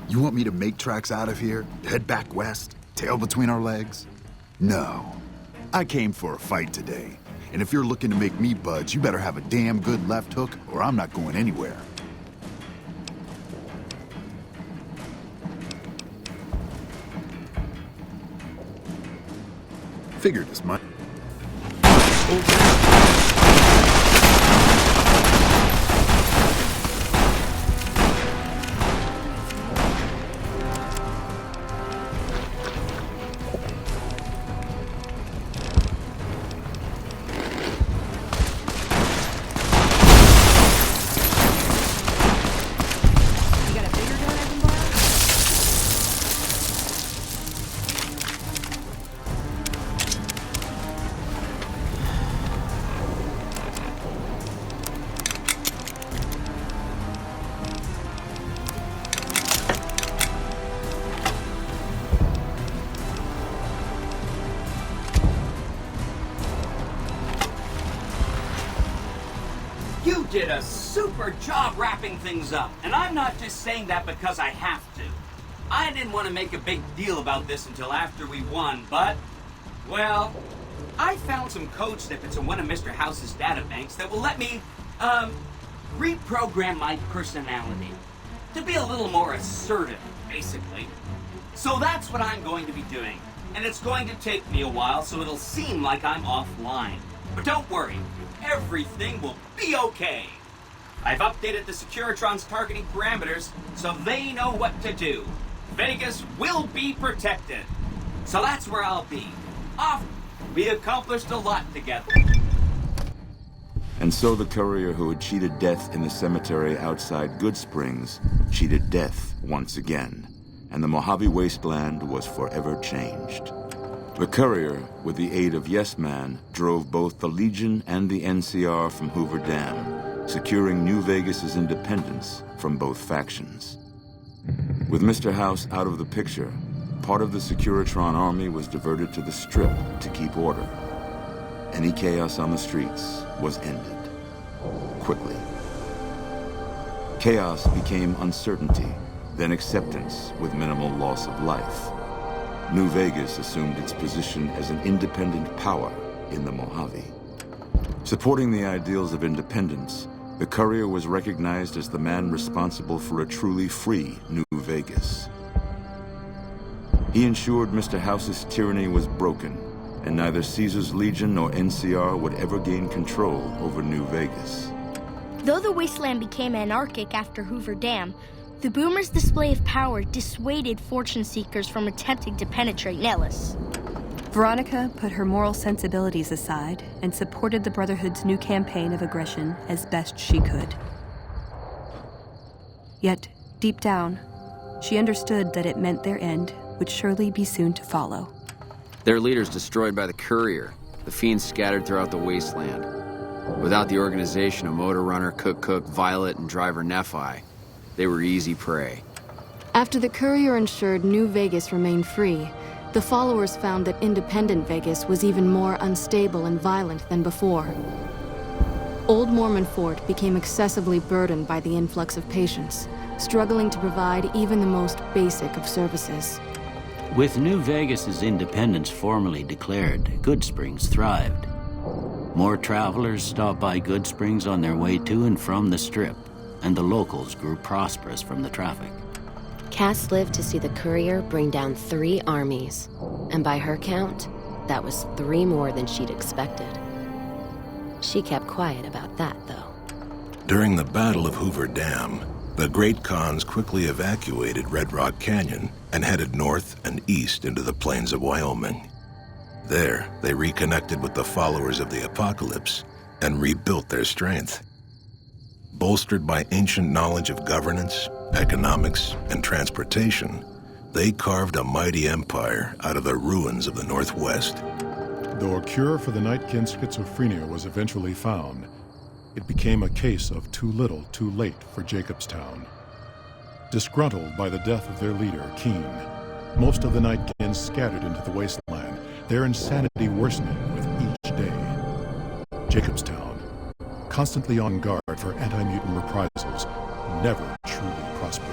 You want me to make tracks out of here? Head back west? Tail between our legs? No. I came for a fight today. And if you're looking to make me budge, you better have a damn good left hook or I'm not going anywhere. Figured as much. You did a super job wrapping things up, and I'm not just saying that because I have to. I didn't want to make a big deal about this until after we won, but, well, I found some code snippets in one of Mr. House's databanks that will let me, reprogram my personality to be a little more assertive, basically. So that's what I'm going to be doing, and it's going to take me a while, so it'll seem like I'm offline. But don't worry, everything will be okay. I've updated the Securitron's targeting parameters so they know what to do. Vegas will be protected. So that's where I'll be. Off. We accomplished a lot together. And so the courier who had cheated death in the cemetery outside Good Springs cheated death once again, and the Mojave Wasteland was forever changed. The courier, with the aid of Yes Man, drove both the Legion and the NCR from Hoover Dam, securing New Vegas's independence from both factions. With Mr. House out of the picture, part of the Securitron army was diverted to the Strip to keep order. Any chaos on the streets was ended. Quickly. Chaos became uncertainty, then acceptance with minimal loss of life. New Vegas assumed its position as an independent power in the Mojave. Supporting the ideals of independence, the Courier was recognized as the man responsible for a truly free New Vegas. He ensured Mr. House's tyranny was broken, and neither Caesar's Legion nor NCR would ever gain control over New Vegas. Though the wasteland became anarchic after Hoover Dam, the Boomers' display of power dissuaded fortune seekers from attempting to penetrate Nellis. Veronica put her moral sensibilities aside and supported the Brotherhood's new campaign of aggression as best she could. Yet, deep down, she understood that it meant their end would surely be soon to follow. Their leaders destroyed by the Courier, the fiends scattered throughout the wasteland. Without the organization of Motor Runner, Cook, Violet, and Driver Nephi, they were easy prey. After the Courier ensured New Vegas remained free, the followers found that independent Vegas was even more unstable and violent than before. Old Mormon Fort became excessively burdened by the influx of patients, struggling to provide even the most basic of services. With New Vegas's independence formally declared, Goodsprings thrived. More travelers stopped by Goodsprings on their way to and from the Strip, and the locals grew prosperous from the traffic. Cass lived to see the Courier bring down 3 armies, and by her count, that was 3 more than she'd expected. She kept quiet about that, though. During the Battle of Hoover Dam, the Great Khans quickly evacuated Red Rock Canyon and headed north and east into the plains of Wyoming. There, they reconnected with the followers of the Apocalypse and rebuilt their strength. Bolstered by ancient knowledge of governance, economics, and transportation, they carved a mighty empire out of the ruins of the Northwest. Though a cure for the Nightkin schizophrenia was eventually found, it became a case of too little, too late for Jacobstown. Disgruntled by the death of their leader, Keen, most of the Nightkins scattered into the wasteland, their insanity worsening with each day. Jacobstown, constantly on guard for anti-mutant reprisals, never truly prospered.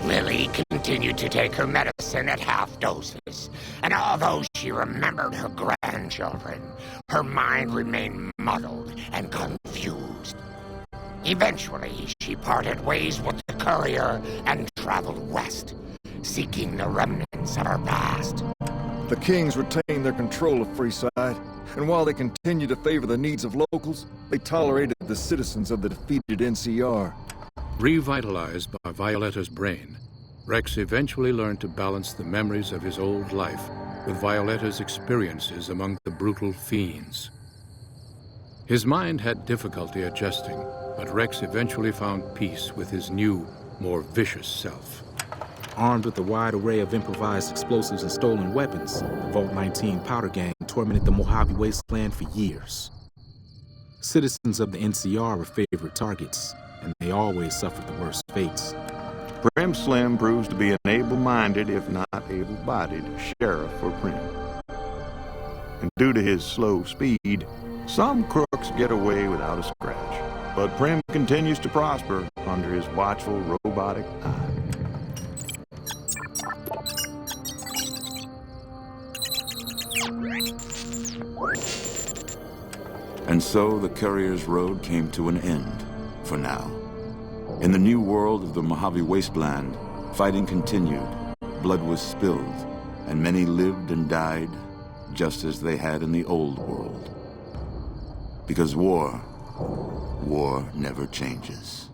Lily continued to take her medicine at half doses, and although she remembered her grandchildren, her mind remained muddled and confused. Eventually, she parted ways with the Courier and traveled west, seeking the remnants of her past. The Kings retained their control of Freeside, and while they continued to favor the needs of locals, they tolerated the citizens of the defeated NCR. Revitalized by Violetta's brain, Rex eventually learned to balance the memories of his old life with Violetta's experiences among the brutal fiends. His mind had difficulty adjusting, but Rex eventually found peace with his new, more vicious self. Armed with a wide array of improvised explosives and stolen weapons, the Vault 19 powder gang tormented the Mojave wasteland for years. Citizens of the NCR were favorite targets, and they always suffered the worst fates. Prim Slim proves to be an able-minded, if not able-bodied, sheriff for Prim. And due to his slow speed, some crooks get away without a scratch. But Prim continues to prosper under his watchful, robotic eye. And so the Courier's road came to an end, for now. In the new world of the Mojave Wasteland, fighting continued, blood was spilled, and many lived and died just as they had in the old world. Because war never changes.